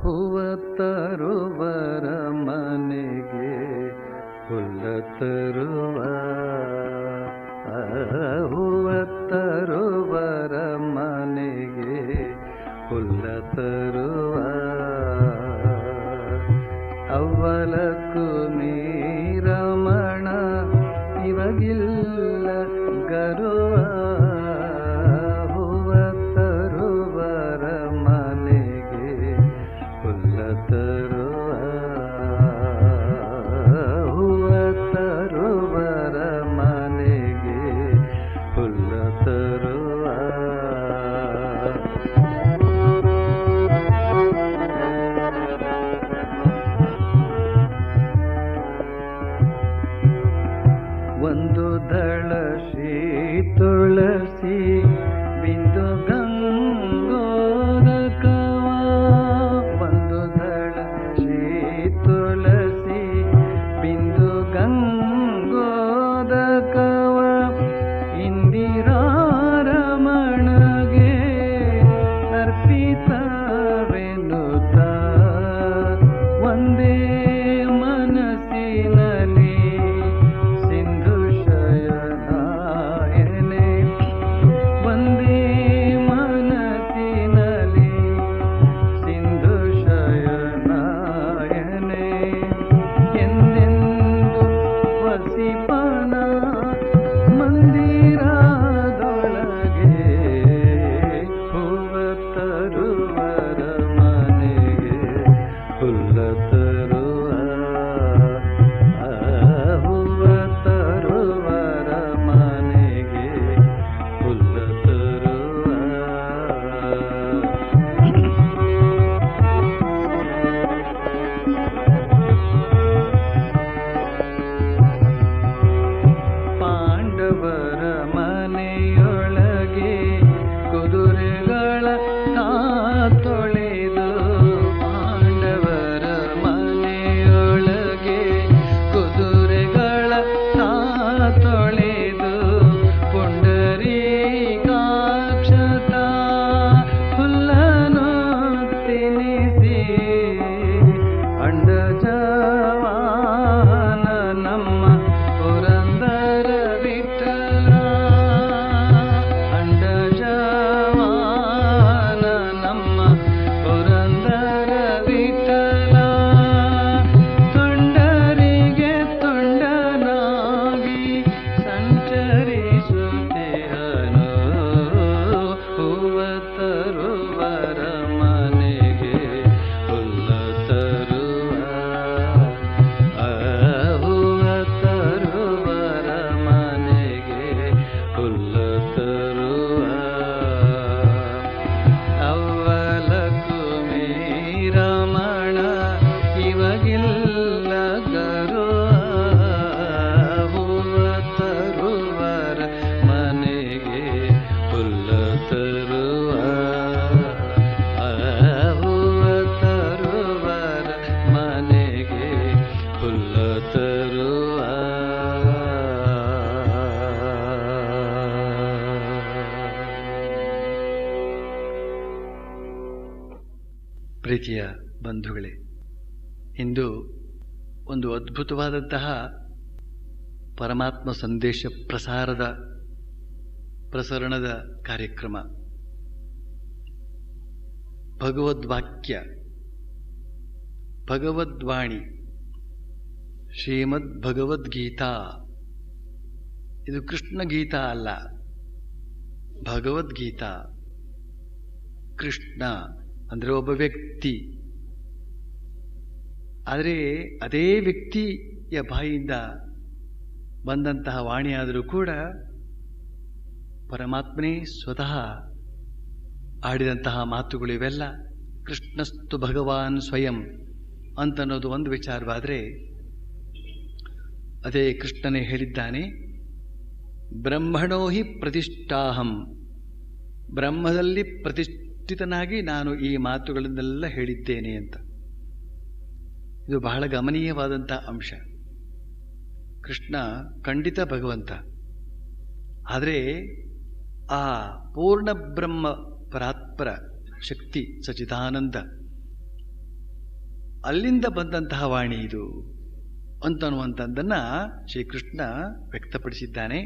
ಹೂವ ತರುವರ ಮನೆಗೆ ಹುಲ್ಲ ತರುವ, ಹೂವ ತರುವರ ಮನೆಗೆ ಹುಲ್ಲ ತರುವ, ಅವ್ವಲಕ್ಕೂ ಮೀರಮಣ ಇವಾಗಿಲ್ಲ ಗರುವ, ಹೂವ ತರುವರ ಮನೆಗೆ ಹುಲ್ಲ ತರುವ, ಹೂವ ತರುವರ ಮನೆಗೆ ಹುಲ್ಲ ತರುವ. ಒಂದು ದಳ ಶ್ರೀ ತುಳಸಿ ಬಿಂದು ಗಂಗೋದಕವ, ಒಂದು ದಳ ಶ್ರೀ ತುಳಸಿ ಬಿಂದು ಗಂಗೋದಕವ, ಇಂದಿರಾರಮಣಗೆ ಅರ್ಪಿತವೆನ್ನುತ್ತ ಒಂದೇ ಮನಸ್ಸಿನಲ್ಲಿ ಸಿಂಧು ಶಯನಾಯನೆ, ಒಂದೇ ಮನಸ್ಸಿನಲ್ಲಿ ಸಿಂಧು ಶಯನಾಯನೆ, ಎಂದೆಂದು ವಸಿಪನ ಮಂದಿರದೊಳಗೆ, ಹೂವ ತರುವರ ಮನೆಗೆ ಹುಲ್ಲ ತರುವ, ಹೂವ ತರುವರ ಮನೆಗೆ ಹುಲ್ಲ ತರುವ. ಪಾಂಡವರ ಮನೆಯೊಳಗೆ ಕುದುರೆಗಳ ತೊಳೆದು, ಪಾಂಡವರ ಮನೆಯೊಳಗೆ ಕುದುರೆಗಳ ತೊಳೆದು, ಪುಂಡರೀಕಾಕ್ಷತ ಹುಲ್ಲನು ತಿನ್ನಿಸಿ, ಅಂಡಜವಾನ ನಮ್ಮ ಪುರಂದರ ವಿಠಲ, ಅಂಡಜವಾನ ನಮ್ಮ ಪುರಂದರ ವಿಠಲ, ತುಂಡರಿಗೆ ತುಂಡನಾಗಿ ಸಂಚರಿಸುತ್ತಿಹನು, ಹೂವ ತರುವರ ಮನೆಗೆ ಹುಲ್ಲ ತರುವ, ಹೂವ ತರುವರ ಮನೆಗೆ ಹುಲ್ಲ ತರುವ, ಅವ್ವಲಕ್ಕೂ ಮೀರಮಣ ಇವಾಗಿಲ್ಲ ಗರುವ, ಹೂವ ತರುವರ ಮನೆಗೆ ಹುಲ್ಲ ತರುವ, ಹೂವ ತರುವರ ಮನೆಗೆ ಹುಲ್ಲ ತರುವ. ಪ್ರೀತಿಯ ಬಂಧುಗಳೇ, ಇಂದು ಒಂದು ಅದ್ಭುತವಾದಂತಹ ಪರಮಾತ್ಮ ಸಂದೇಶ ಪ್ರಸರಣದ ಕಾರ್ಯಕ್ರಮ. ಭಗವದ್ವಾಕ್ಯ, ಭಗವದ್ವಾಣಿ, ಶ್ರೀಮದ್ ಭಗವದ್ಗೀತಾ. ಇದು ಕೃಷ್ಣ ಗೀತಾ ಅಲ್ಲ, ಭಗವದ್ಗೀತಾ. ಕೃಷ್ಣ ಅಂದರೆ ಒಬ್ಬ ವ್ಯಕ್ತಿ, ಆದರೆ ಅದೇ ವ್ಯಕ್ತಿಯ ಬಾಯಿಯಿಂದ ಬಂದಂತಹ ವಾಣಿಯಾದರೂ ಕೂಡ ಪರಮಾತ್ಮನೇ ಸ್ವತಃ ಆಡಿದಂತಹ ಮಾತುಗಳು ಇವೆಲ್ಲ. ಕೃಷ್ಣಸ್ತು ಭಗವಾನ್ ಸ್ವಯಂ ಅಂತನ್ನೋದು ಒಂದು ವಿಚಾರವಾದರೆ, ಅದೇ ಕೃಷ್ಣನೇ ಹೇಳಿದ್ದಾನೆ, ಬ್ರಹ್ಮಣೋ ಹಿ ಪ್ರತಿಷ್ಠಾಹಂ, ಬ್ರಹ್ಮದಲ್ಲಿ ಪ್ರತಿಷ್ಠಿತನಾಗಿ ನಾನು ಈ ಮಾತುಗಳನ್ನೆಲ್ಲ ಹೇಳಿದ್ದೇನೆ ಅಂತ. ಇದು ಬಹಳ ಗಮನೀಯವಾದಂಥ ಅಂಶ. ಕೃಷ್ಣ ಖಂಡಿತ ಭಗವಂತ, ಆದರೆ ಆ ಪೂರ್ಣ ಬ್ರಹ್ಮ ಪರಾತ್ಪರ ಶಕ್ತಿ ಸಚಿದಾನಂದ ಅಲ್ಲಿಂದ ಬಂದಂತಹ ವಾಣಿ ಇದು ಅಂತನ್ನುವಂಥದ್ದನ್ನು ಶ್ರೀಕೃಷ್ಣ ವ್ಯಕ್ತಪಡಿಸಿದ್ದಾನೆ.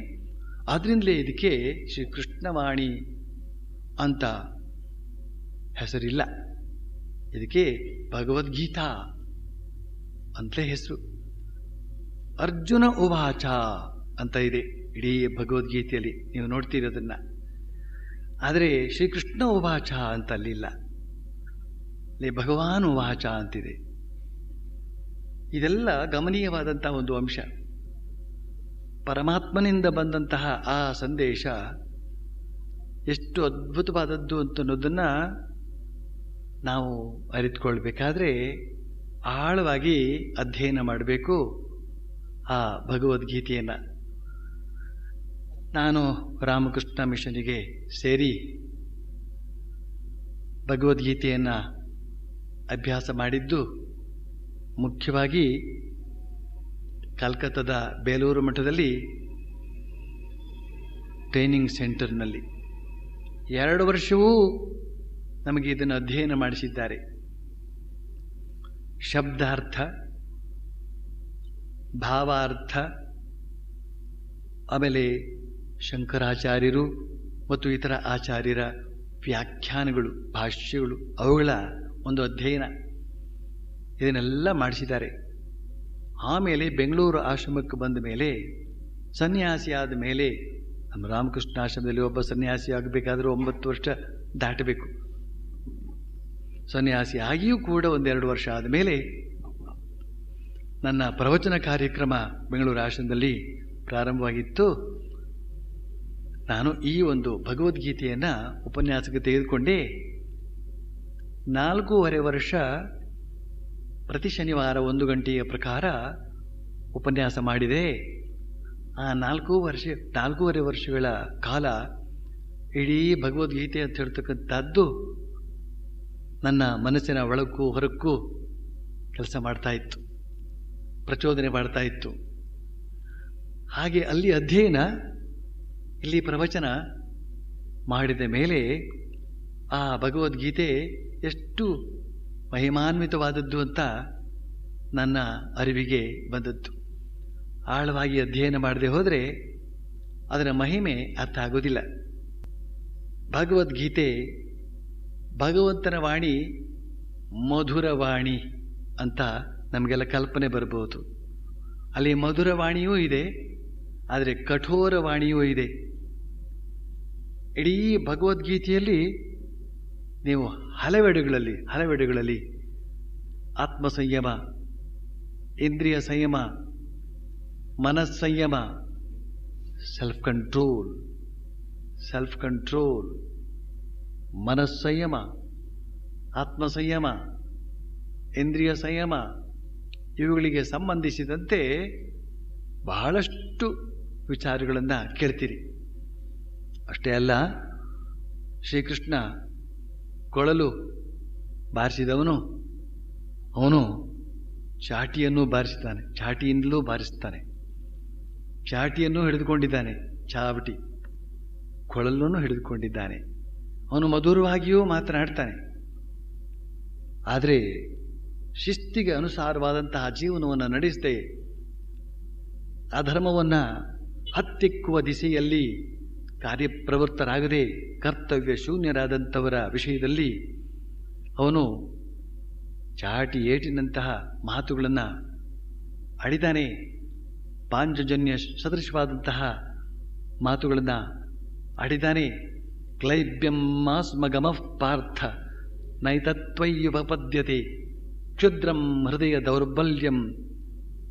ಆದ್ರಿಂದಲೇ ಇದಕ್ಕೆ ಶ್ರೀಕೃಷ್ಣವಾಣಿ ಅಂತ ಹೆಸರಿಲ್ಲ, ಇದಕ್ಕೆ ಭಗವದ್ಗೀತಾ ಅಂತಲೇ ಹೆಸರು. ಅರ್ಜುನ ಉವಾಚ ಅಂತ ಇದೆ ಇಡೀ ಭಗವದ್ಗೀತೆಯಲ್ಲಿ, ನೀವು ನೋಡ್ತೀರಿ ಅದನ್ನು. ಆದರೆ ಶ್ರೀಕೃಷ್ಣ ಉವಾಚ ಅಂತ ಅಲ್ಲಿಲ್ಲ, ಅಲ್ಲಿ ಭಗವಾನ್ ಉವಾಚ ಅಂತಿದೆ. ಇದೆಲ್ಲ ಗಮನೀಯವಾದಂಥ ಒಂದು ಅಂಶ. ಪರಮಾತ್ಮನಿಂದ ಬಂದಂತಹ ಆ ಸಂದೇಶ ಎಷ್ಟು ಅದ್ಭುತವಾದದ್ದು ಅಂತನ್ನೋದನ್ನು ನಾವು ಅರಿತುಕೊಳ್ಬೇಕಾದ್ರೆ ಆಳವಾಗಿ ಅಧ್ಯಯನ ಮಾಡಬೇಕು ಆ ಭಗವದ್ಗೀತೆಯನ್ನು. ನಾನು ರಾಮಕೃಷ್ಣ ಮಿಷನಿಗೆ ಸೇರಿ ಭಗವದ್ಗೀತೆಯನ್ನು ಅಭ್ಯಾಸ ಮಾಡಿದ್ದು ಮುಖ್ಯವಾಗಿ ಕಲ್ಕತ್ತಾದ ಬೇಲೂರು ಮಠದಲ್ಲಿ ಟ್ರೈನಿಂಗ್ ಸೆಂಟರ್ನಲ್ಲಿ 2 ವರ್ಷವೂ ನಮಗೆ ಇದನ್ನು ಅಧ್ಯಯನ ಮಾಡಿಸಿದ್ದಾರೆ. ಶಬ್ದಾರ್ಥ, ಭಾವಾರ್ಥ, ಆಮೇಲೆ ಶಂಕರಾಚಾರ್ಯರು ಮತ್ತು ಇತರ ಆಚಾರ್ಯರ ವ್ಯಾಖ್ಯಾನಗಳು, ಭಾಷ್ಯಗಳು, ಅವುಗಳ ಒಂದು ಅಧ್ಯಯನ, ಇದನ್ನೆಲ್ಲ ಮಾಡಿಸಿದ್ದಾರೆ. ಆಮೇಲೆ ಬೆಂಗಳೂರು ಆಶ್ರಮಕ್ಕೆ ಬಂದ ಮೇಲೆ, ಸನ್ಯಾಸಿಯಾದ ಮೇಲೆ, ನಮ್ಮ ರಾಮಕೃಷ್ಣ ಆಶ್ರಮದಲ್ಲಿ ಒಬ್ಬ ಸನ್ಯಾಸಿ ಆಗಬೇಕಾದ್ರೆ 9 ವರ್ಷ ದಾಟಬೇಕು. ಸನ್ಯಾಸಿ ಆಗಿಯೂ ಕೂಡ 1-2 ವರ್ಷ ಆದಮೇಲೆ ನನ್ನ ಪ್ರವಚನ ಕಾರ್ಯಕ್ರಮ ಬೆಂಗಳೂರು ಆಶ್ರಮದಲ್ಲಿ ಪ್ರಾರಂಭವಾಗಿತ್ತು. ನಾನು ಈ ಒಂದು ಭಗವದ್ಗೀತೆಯನ್ನು ಉಪನ್ಯಾಸಕ್ಕೆ ತೆಗೆದುಕೊಂಡೆ. 4.5 ವರ್ಷ ಪ್ರತಿ ಶನಿವಾರ 1 ಗಂಟೆಯ ಪ್ರಕಾರ ಉಪನ್ಯಾಸ ಮಾಡಿದೆ. ಆ 4.5 ವರ್ಷಗಳ ಕಾಲ ಇಡೀ ಭಗವದ್ಗೀತೆ ಅಂತ ಹೇಳ್ತಕ್ಕಂಥದ್ದು ನನ್ನ ಮನಸ್ಸಿನ ಒಳಕ್ಕೂ ಹೊರಕ್ಕೂ ಕೆಲಸ ಮಾಡ್ತಾ ಇತ್ತು, ಪ್ರಚೋದನೆ ಮಾಡ್ತಾ ಇತ್ತು. ಹಾಗೆ ಅಲ್ಲಿ ಅಧ್ಯಯನ, ಇಲ್ಲಿ ಪ್ರವಚನ ಮಾಡಿದ ಮೇಲೆ ಆ ಭಗವದ್ಗೀತೆ ಎಷ್ಟು ಮಹಿಮಾನ್ವಿತವಾದದ್ದು ಅಂತ ನನ್ನ ಅರಿವಿಗೆ ಬಂದದ್ದು. ಆಳವಾಗಿ ಅಧ್ಯಯನ ಮಾಡದೆ ಹೋದರೆ ಅದರ ಮಹಿಮೆ ಅರ್ಥ ಆಗೋದಿಲ್ಲ. ಭಗವದ್ಗೀತೆ ಭಗವಂತನ ವಾಣಿ, ಮಧುರವಾಣಿ ಅಂತ ನಮಗೆಲ್ಲ ಕಲ್ಪನೆ ಬರ್ಬೋದು. ಅಲ್ಲಿ ಮಧುರವಾಣಿಯೂ ಇದೆ, ಆದರೆ ಕಠೋರವಾಣಿಯೂ ಇದೆ. ಇಡೀ ಭಗವದ್ಗೀತೆಯಲ್ಲಿ ನೀವು ಹಲವೆಡೆಗಳಲ್ಲಿ ಆತ್ಮಸಂಯಮ, ಇಂದ್ರಿಯ ಸಂಯಮ, ಮನಸ್ಸಂಯಮ, ಸೆಲ್ಫ್ ಕಂಟ್ರೋಲ್, ಮನಸ್ಸಂಯಮ, ಆತ್ಮಸಂಯಮ, ಇಂದ್ರಿಯ ಸಂಯಮ, ಇವುಗಳಿಗೆ ಸಂಬಂಧಿಸಿದಂತೆ ಬಹಳಷ್ಟು ವಿಚಾರಗಳನ್ನು ಕೇಳ್ತೀರಿ. ಅಷ್ಟೇ ಅಲ್ಲ, ಶ್ರೀಕೃಷ್ಣ ಕೊಳಲು ಬಾರಿಸಿದವನು, ಅವನು ಚಾಟಿಯನ್ನು ಬಾರಿಸ್ತಾನೆ, ಚಾಟಿಯಿಂದಲೂ ಬಾರಿಸ್ತಾನೆ, ಚಾಟಿಯನ್ನು ಹಿಡಿದುಕೊಂಡಿದ್ದಾನೆ, ಚಾವಟಿ ಕೊಳಲನ್ನು ಹಿಡಿದುಕೊಂಡಿದ್ದಾನೆ. ಅವನು ಮಧುರವಾಗಿಯೂ ಮಾತನಾಡ್ತಾನೆ. ಆದರೆ ಶಿಸ್ತಿಗೆ ಅನುಸಾರವಾದಂತಹ ಜೀವನವನ್ನು ನಡೆಸದೆ ಅಧರ್ಮವನ್ನು ಹತ್ತಿಕ್ಕುವ ದಿಸೆಯಲ್ಲಿ ಕಾರ್ಯಪ್ರವೃತ್ತರಾಗದೆ ಕರ್ತವ್ಯ ಶೂನ್ಯರಾದಂಥವರ ವಿಷಯದಲ್ಲಿ ಅವನು ಚಾಟಿ ಏಟಿನಂತಹ ಮಾತುಗಳನ್ನು ಆಡಿದ್ದಾನೆ. ಪಾಂಚಜನ್ಯ ಸದೃಶವಾದಂತಹ ಮಾತುಗಳನ್ನು ಆಡಿದ್ದಾನೆ. ಕ್ಲೈಬ್ಯಮಾಸ್ಮಗಮಃ ಪಾರ್ಥ ನೈತತ್ವಯ್ಯುಪಪದ್ಯತೆ ಕ್ಷುದ್ರಂ ಹೃದಯ ದೌರ್ಬಲ್ಯಂ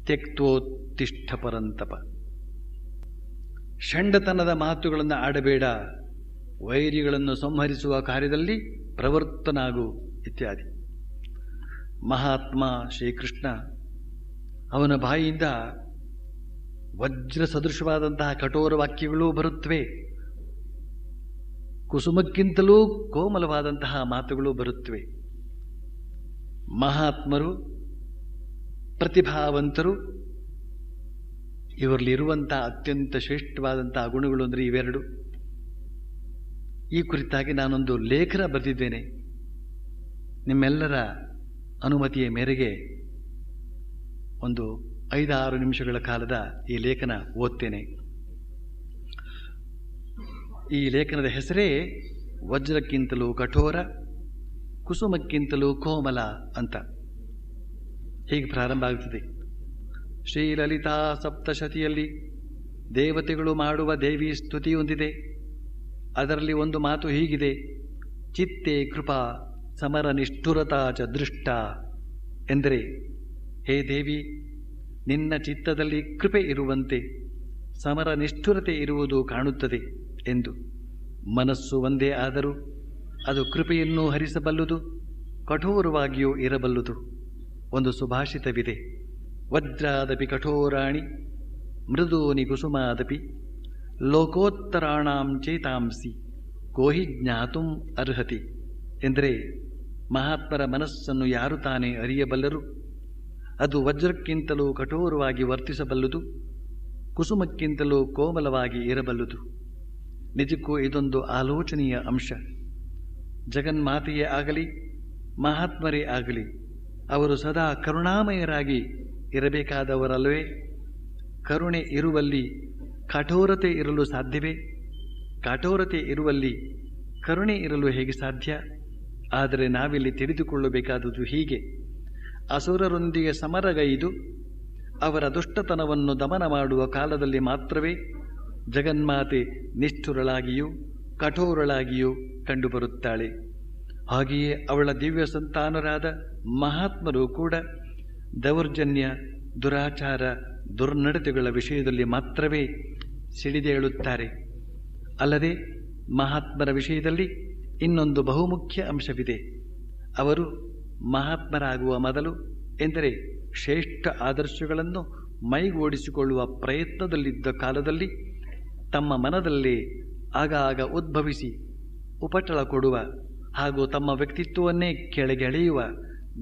ತ್ಯಕ್ತೋತ್ತಿಷ್ಠ ಪರಂತಪ. ಷಂಡತನದ ಮಾತುಗಳನ್ನು ಆಡಬೇಡ, ವೈರಿಗಳನ್ನು ಸಂಹರಿಸುವ ಕಾರ್ಯದಲ್ಲಿ ಪ್ರವರ್ತನಾಗು ಇತ್ಯಾದಿ. ಮಹಾತ್ಮ ಶ್ರೀಕೃಷ್ಣ ಅವನ ಬಾಯಿಯಿಂದ ವಜ್ರ ಸದೃಶವಾದಂತಹ ಕಠೋರ ವಾಕ್ಯಗಳೂ ಬರುತ್ತವೆ, ಕುಸುಮಕ್ಕಿಂತಲೂ ಕೋಮಲವಾದಂತಹ ಮಾತುಗಳು ಬರುತ್ತವೆ. ಮಹಾತ್ಮರು, ಪ್ರತಿಭಾವಂತರು, ಇವರಲ್ಲಿರುವಂಥ ಅತ್ಯಂತ ಶ್ರೇಷ್ಠವಾದಂತಹ ಗುಣಗಳು ಅಂದರೆ ಇವೆರಡು. ಈ ಕುರಿತಾಗಿ ನಾನೊಂದು ಲೇಖನ ಬರೆದಿದ್ದೇನೆ, ನಿಮ್ಮೆಲ್ಲರ ಅನುಮತಿಯ ಮೇರೆಗೆ ಒಂದು 5-6 ನಿಮಿಷಗಳ ಕಾಲದ ಈ ಲೇಖನ ಓದ್ತೇನೆ. ಈ ಲೇಖನದ ಹೆಸರೇ ವಜ್ರಕ್ಕಿಂತಲೂ ಕಠೋರ, ಕುಸುಮಕ್ಕಿಂತಲೂ ಕೋಮಲ ಅಂತ. ಹೀಗೆ ಪ್ರಾರಂಭ ಆಗುತ್ತದೆ. ಶ್ರೀಲಲಿತಾ ಸಪ್ತಶತಿಯಲ್ಲಿ ದೇವತೆಗಳು ಮಾಡುವ ದೇವಿ ಸ್ತುತಿಯೊಂದಿದೆ. ಅದರಲ್ಲಿ ಒಂದು ಮಾತು ಹೀಗಿದೆ: ಚಿತ್ತೇ ಕೃಪಾ ಸಮರ ನಿಷ್ಠುರತಾ ಚ ದೃಷ್ಟ. ಎಂದರೆ, ಹೇ ದೇವಿ, ನಿನ್ನ ಚಿತ್ತದಲ್ಲಿ ಕೃಪೆ ಇರುವಂತೆ ಸಮರ ನಿಷ್ಠುರತೆ ಇರುವುದು ಕಾಣುತ್ತದೆ ಎಂದು. ಮನಸ್ಸು ಒಂದೇ ಆದರೂ ಅದು ಕೃಪೆಯನ್ನೂ ಹರಿಸಬಲ್ಲುದು, ಕಠೋರವಾಗಿಯೂ ಇರಬಲ್ಲುದು. ಒಂದು ಸುಭಾಷಿತವಿದೆ: ವಜ್ರಾದಪಿ ಕಠೋರಾಣಿ ಮೃದೂನಿ ಕುಸುಮಾದಪಿ ಲೋಕೋತ್ತರಾಣಾಂ ಚೇತಾಂಸಿ ಕೋಹಿ ಜ್ಞಾತುಂ ಅರ್ಹತಿ. ಎಂದರೆ, ಮಹಾತ್ಮರ ಮನಸ್ಸನ್ನು ಯಾರು ತಾನೇ ಅರಿಯಬಲ್ಲರು? ಅದು ವಜ್ರಕ್ಕಿಂತಲೂ ಕಠೋರವಾಗಿ ವರ್ತಿಸಬಲ್ಲುದು, ಕುಸುಮಕ್ಕಿಂತಲೂ ಕೋಮಲವಾಗಿ ಇರಬಲ್ಲುದು. ನಿಜಕ್ಕೂ ಇದೊಂದು ಆಲೋಚನೀಯ ಅಂಶ. ಜಗನ್ಮಾತೆಯೇ ಆಗಲಿ, ಮಹಾತ್ಮರೇ ಆಗಲಿ, ಅವರು ಸದಾ ಕರುಣಾಮಯರಾಗಿ ಇರಬೇಕಾದವರಲ್ಲವೇ? ಕರುಣೆ ಇರುವಲ್ಲಿ ಕಠೋರತೆ ಇರಲು ಸಾಧ್ಯವೇ? ಕಠೋರತೆ ಇರುವಲ್ಲಿ ಕರುಣೆ ಇರಲು ಹೇಗೆ ಸಾಧ್ಯ? ಆದರೆ ನಾವಿಲ್ಲಿ ತಿಳಿದುಕೊಳ್ಳಬೇಕಾದುದು ಹೀಗೆ: ಅಸುರರೊಂದಿಗೆ ಸಮರಗೈದು ಅವರ ದುಷ್ಟತನವನ್ನು ದಮನ ಮಾಡುವ ಕಾಲದಲ್ಲಿ ಮಾತ್ರವೇ ಜಗನ್ಮಾತೆ ನಿಷ್ಠುರಳಾಗಿಯೂ ಕಠೋರಳಾಗಿಯೂ ಕಂಡುಬರುತ್ತಾಳೆ. ಹಾಗೆಯೇ ಅವಳ ದಿವ್ಯ ಸಂತಾನರಾದ ಮಹಾತ್ಮರು ಕೂಡ ದೌರ್ಜನ್ಯ, ದುರಾಚಾರ, ದುರ್ನಡತೆಗಳ ವಿಷಯದಲ್ಲಿ ಮಾತ್ರವೇ ಸಿಡಿದೇಳುತ್ತಾರೆ. ಅಲ್ಲದೆ ಮಹಾತ್ಮರ ವಿಷಯದಲ್ಲಿ ಇನ್ನೊಂದು ಬಹುಮುಖ್ಯ ಅಂಶವಿದೆ. ಅವರು ಮಹಾತ್ಮರಾಗುವ ಮೊದಲು, ಎಂದರೆ ಶ್ರೇಷ್ಠ ಆದರ್ಶಗಳನ್ನು ಮೈಗೂಡಿಸಿಕೊಳ್ಳುವ ಪ್ರಯತ್ನದಲ್ಲಿದ್ದ ಕಾಲದಲ್ಲಿ ತಮ್ಮ ಮನದಲ್ಲೇ ಆಗಾಗ ಉದ್ಭವಿಸಿ ಉಪಟಳ ಕೊಡುವ ಹಾಗೂ ತಮ್ಮ ವ್ಯಕ್ತಿತ್ವವನ್ನೇ ಕೆಳಗೆಳೆಯುವ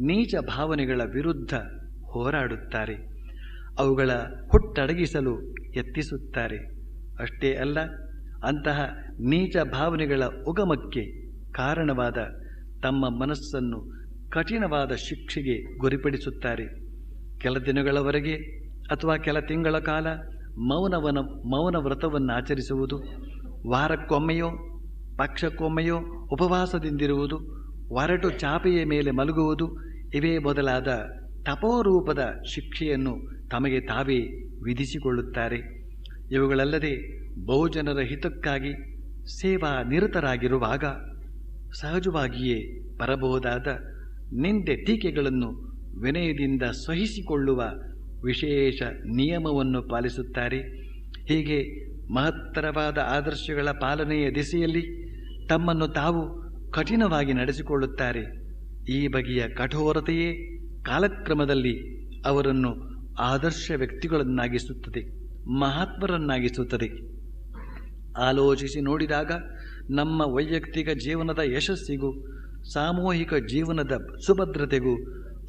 ನೀಚ ಭಾವನೆಗಳ ವಿರುದ್ಧ ಹೋರಾಡುತ್ತಾರೆ. ಅವುಗಳ ಹುಟ್ಟಡಗಿಸಲು ಯತ್ನಿಸುತ್ತಾರೆ. ಅಷ್ಟೇ ಅಲ್ಲ, ಅಂತಹ ನೀಚ ಭಾವನೆಗಳ ಉಗಮಕ್ಕೆ ಕಾರಣವಾದ ತಮ್ಮ ಮನಸ್ಸನ್ನು ಕಠಿಣವಾದ ಶಿಕ್ಷೆಗೆ ಗುರಿಪಡಿಸುತ್ತಾರೆ. ಕೆಲ ದಿನಗಳವರೆಗೆ ಅಥವಾ ಕೆಲ ತಿಂಗಳ ಕಾಲ ಮೌನ ವ್ರತವನ್ನು ಆಚರಿಸುವುದು, ವಾರಕ್ಕೊಮ್ಮೆಯೋ ಪಕ್ಷಕ್ಕೊಮ್ಮೆಯೋ ಉಪವಾಸದಿಂದಿರುವುದು, ಒರಟು ಚಾಪೆಯ ಮೇಲೆ ಮಲಗುವುದು, ಇವೇ ಮೊದಲಾದ ತಪೋರೂಪದ ಶಿಕ್ಷೆಯನ್ನು ತಮಗೆ ತಾವೇ ವಿಧಿಸಿಕೊಳ್ಳುತ್ತಾರೆ. ಇವುಗಳಲ್ಲದೆ ಬಹುಜನರ ಹಿತಕ್ಕಾಗಿ ಸೇವಾ ನಿರತರಾಗಿರುವಾಗ ಸಹಜವಾಗಿಯೇ ಬರಬಹುದಾದ ನಿಂದೆ ಟೀಕೆಗಳನ್ನು ವಿನಯದಿಂದ ಸಹಿಸಿಕೊಳ್ಳುವ ವಿಶೇಷ ನಿಯಮವನ್ನು ಪಾಲಿಸುತ್ತಾರೆ. ಹೀಗೆ ಮಹತ್ತರವಾದ ಆದರ್ಶಗಳ ಪಾಲನೆಯ ದಿಸೆಯಲ್ಲಿ ತಮ್ಮನ್ನು ತಾವು ಕಠಿಣವಾಗಿ ನಡೆಸಿಕೊಳ್ಳುತ್ತಾರೆ. ಈ ಬಗೆಯ ಕಠೋರತೆಯೇ ಕಾಲಕ್ರಮದಲ್ಲಿ ಅವರನ್ನು ಆದರ್ಶ ವ್ಯಕ್ತಿಗಳನ್ನಾಗಿಸುತ್ತದೆ, ಮಹಾತ್ಮರನ್ನಾಗಿಸುತ್ತದೆ. ಆಲೋಚಿಸಿ ನೋಡಿದಾಗ ನಮ್ಮ ವೈಯಕ್ತಿಕ ಜೀವನದ ಯಶಸ್ಸಿಗೂ ಸಾಮೂಹಿಕ ಜೀವನದ ಸುಭದ್ರತೆಗೂ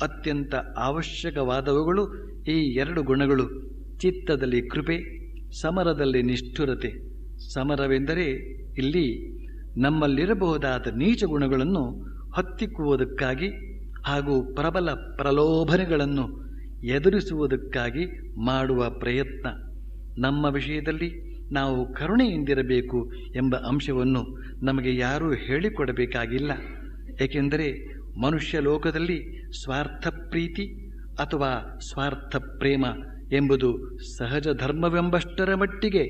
ಅತ್ಯಂತ ಅವಶ್ಯಕವಾದವುಗಳು ಈ 2 ಗುಣಗಳು: ಚಿತ್ತದಲ್ಲಿ ಕೃಪೆ, ಸಮರದಲ್ಲಿ ನಿಷ್ಠುರತೆ. ಸಮರವೆಂದರೆ ಇಲ್ಲಿ ನಮ್ಮಲ್ಲಿರಬಹುದಾದ ನೀಚ ಗುಣಗಳನ್ನು ಹತ್ತಿಕ್ಕುವುದಕ್ಕಾಗಿ ಹಾಗೂ ಪ್ರಬಲ ಪ್ರಲೋಭನೆಗಳನ್ನು ಎದುರಿಸುವುದಕ್ಕಾಗಿ ಮಾಡುವ ಪ್ರಯತ್ನ. ನಮ್ಮ ವಿಷಯದಲ್ಲಿ ನಾವು ಕರುಣೆಯಿಂದಿರಬೇಕು ಎಂಬ ಅಂಶವನ್ನು ನಮಗೆ ಯಾರೂ ಹೇಳಿಕೊಡಬೇಕಾಗಿಲ್ಲ. ಏಕೆಂದರೆ ಮನುಷ್ಯ ಲೋಕದಲ್ಲಿ ಸ್ವಾರ್ಥ ಪ್ರೀತಿ ಅಥವಾ ಸ್ವಾರ್ಥ ಪ್ರೇಮ ಎಂಬುದು ಸಹಜ ಧರ್ಮವೆಂಬಷ್ಟರ ಮಟ್ಟಿಗೆ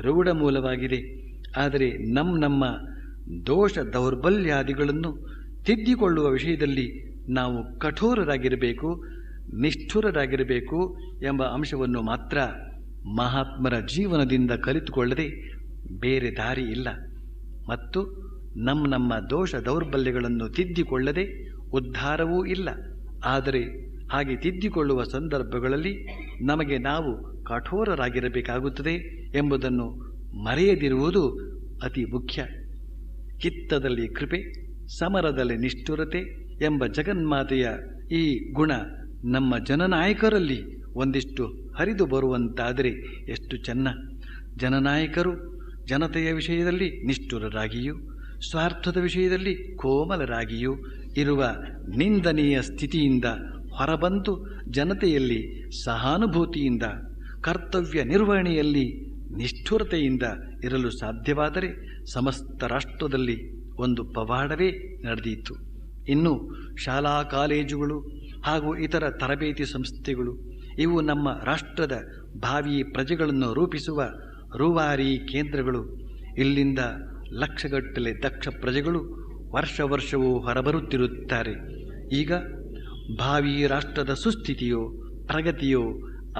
ರೂಢ ಮೂಲವಾಗಿದೆ. ಆದರೆ ನಮ್ಮ ದೋಷ ದೌರ್ಬಲ್ಯಾದಿಗಳನ್ನು ತಿದ್ದಿಕೊಳ್ಳುವ ವಿಷಯದಲ್ಲಿ ನಾವು ಕಠೋರರಾಗಿರಬೇಕು, ನಿಷ್ಠುರರಾಗಿರಬೇಕು ಎಂಬ ಅಂಶವನ್ನು ಮಾತ್ರ ಮಹಾತ್ಮರ ಜೀವನದಿಂದ ಕಲಿತುಕೊಳ್ಳದೆ ಬೇರೆ ದಾರಿ ಇಲ್ಲ. ಮತ್ತು ನಮ್ಮ ದೋಷ ದೌರ್ಬಲ್ಯಗಳನ್ನು ತಿದ್ದಿಕೊಳ್ಳದೆ ಉದ್ಧಾರವೂ ಇಲ್ಲ. ಆದರೆ ಹಾಗೆ ತಿದ್ದಿಕೊಳ್ಳುವ ಸಂದರ್ಭಗಳಲ್ಲಿ ನಮಗೆ ನಾವು ಕಠೋರರಾಗಿರಬೇಕಾಗುತ್ತದೆ ಎಂಬುದನ್ನು ಮರೆಯದಿರುವುದು ಅತಿ ಮುಖ್ಯ. ಚಿತ್ತದಲ್ಲಿ ಕೃಪೆ, ಸಮರದಲ್ಲಿ ನಿಷ್ಠುರತೆ ಎಂಬ ಜಗನ್ಮಾತೆಯ ಈ ಗುಣ ನಮ್ಮ ಜನನಾಯಕರಲ್ಲಿ ಒಂದಿಷ್ಟು ಹರಿದು ಬರುವಂತಾದರೆ ಎಷ್ಟು ಚೆನ್ನ. ಜನನಾಯಕರು ಜನತೆಯ ವಿಷಯದಲ್ಲಿ ನಿಷ್ಠುರರಾಗಿಯೂ ಸ್ವಾರ್ಥದ ವಿಷಯದಲ್ಲಿ ಕೋಮಲರಾಗಿಯೂ ಇರುವ ನಿಂದನೀಯ ಸ್ಥಿತಿಯಿಂದ ಹೊರಬಂದು ಜನತೆಯಲ್ಲಿ ಸಹಾನುಭೂತಿಯಿಂದ ಕರ್ತವ್ಯ ನಿರ್ವಹಣೆಯಲ್ಲಿ ನಿಷ್ಠುರತೆಯಿಂದ ಇರಲು ಸಾಧ್ಯವಾದರೆ ಸಮಸ್ತ ರಾಷ್ಟ್ರದಲ್ಲಿ ಒಂದು ಪವಾಡವೇ ನಡೆದೀತು. ಇನ್ನು ಶಾಲಾ ಕಾಲೇಜುಗಳು ಹಾಗೂ ಇತರ ತರಬೇತಿ ಸಂಸ್ಥೆಗಳು ಇವು ನಮ್ಮ ರಾಷ್ಟ್ರದ ಭಾವಿ ಪ್ರಜೆಗಳನ್ನು ರೂಪಿಸುವ ರೂವಾರಿ ಕೇಂದ್ರಗಳು. ಇಲ್ಲಿಂದ ಲಕ್ಷಗಟ್ಟಲೆ ದಕ್ಷ ಪ್ರಜೆಗಳು ವರ್ಷವೂ ಹೊರಬರುತ್ತಿರುತ್ತಾರೆ. ಈಗ ಭಾವಿ ರಾಷ್ಟ್ರದ ಸುಸ್ಥಿತಿಯೋ ಪ್ರಗತಿಯೋ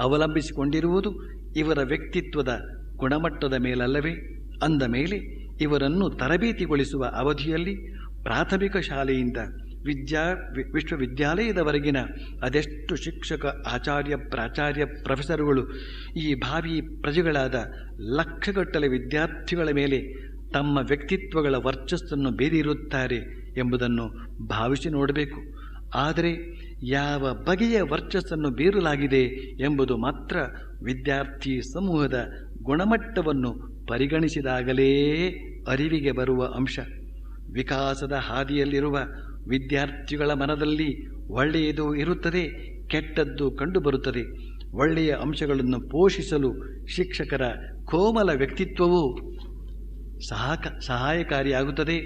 ಅವಲಂಬಿಸಿಕೊಂಡಿರುವುದು ಇವರ ವ್ಯಕ್ತಿತ್ವದ ಗುಣಮಟ್ಟದ ಮೇಲಲ್ಲವೇ? ಅಂದ ಮೇಲೆ ಇವರನ್ನು ತರಬೇತಿಗೊಳಿಸುವ ಅವಧಿಯಲ್ಲಿ ಪ್ರಾಥಮಿಕ ಶಾಲೆಯಿಂದ ವಿಶ್ವವಿದ್ಯಾಲಯದವರೆಗಿನ ಅದೆಷ್ಟು ಶಿಕ್ಷಕ, ಆಚಾರ್ಯ, ಪ್ರಾಚಾರ್ಯ, ಪ್ರೊಫೆಸರುಗಳು ಈ ಭಾವಿ ಪ್ರಜೆಗಳಾದ ಲಕ್ಷಗಟ್ಟಲೆ ವಿದ್ಯಾರ್ಥಿಗಳ ಮೇಲೆ ತಮ್ಮ ವ್ಯಕ್ತಿತ್ವಗಳ ವರ್ಚಸ್ಸನ್ನು ಬೀರಿರುತ್ತಾರೆ ಎಂಬುದನ್ನು ಭಾವಿಸಿ ನೋಡಬೇಕು. ಆದರೆ ಯಾವ ಬಗೆಯ ವರ್ಚಸ್ಸನ್ನು ಬೀರಲಾಗಿದೆ ಎಂಬುದು ಮಾತ್ರ ವಿದ್ಯಾರ್ಥಿ ಸಮೂಹದ ಗುಣಮಟ್ಟವನ್ನು ಪರಿಗಣಿಸಿದಾಗಲೇ ಅರಿವಿಗೆ ಬರುವ ಅಂಶ. ವಿಕಾಸದ ಹಾದಿಯಲ್ಲಿರುವ ವಿದ್ಯಾರ್ಥಿಗಳ ಮನದಲ್ಲಿ ಒಳ್ಳೆಯದು ಇರುತ್ತದೆ, ಕೆಟ್ಟದ್ದು ಕಂಡುಬರುತ್ತದೆ. ಒಳ್ಳೆಯ ಅಂಶಗಳನ್ನು ಪೋಷಿಸಲು ಶಿಕ್ಷಕರ ಕೋಮಲ ವ್ಯಕ್ತಿತ್ವವು ಸಹಾಯಕಾರಿಯಾಗುತ್ತದೆ.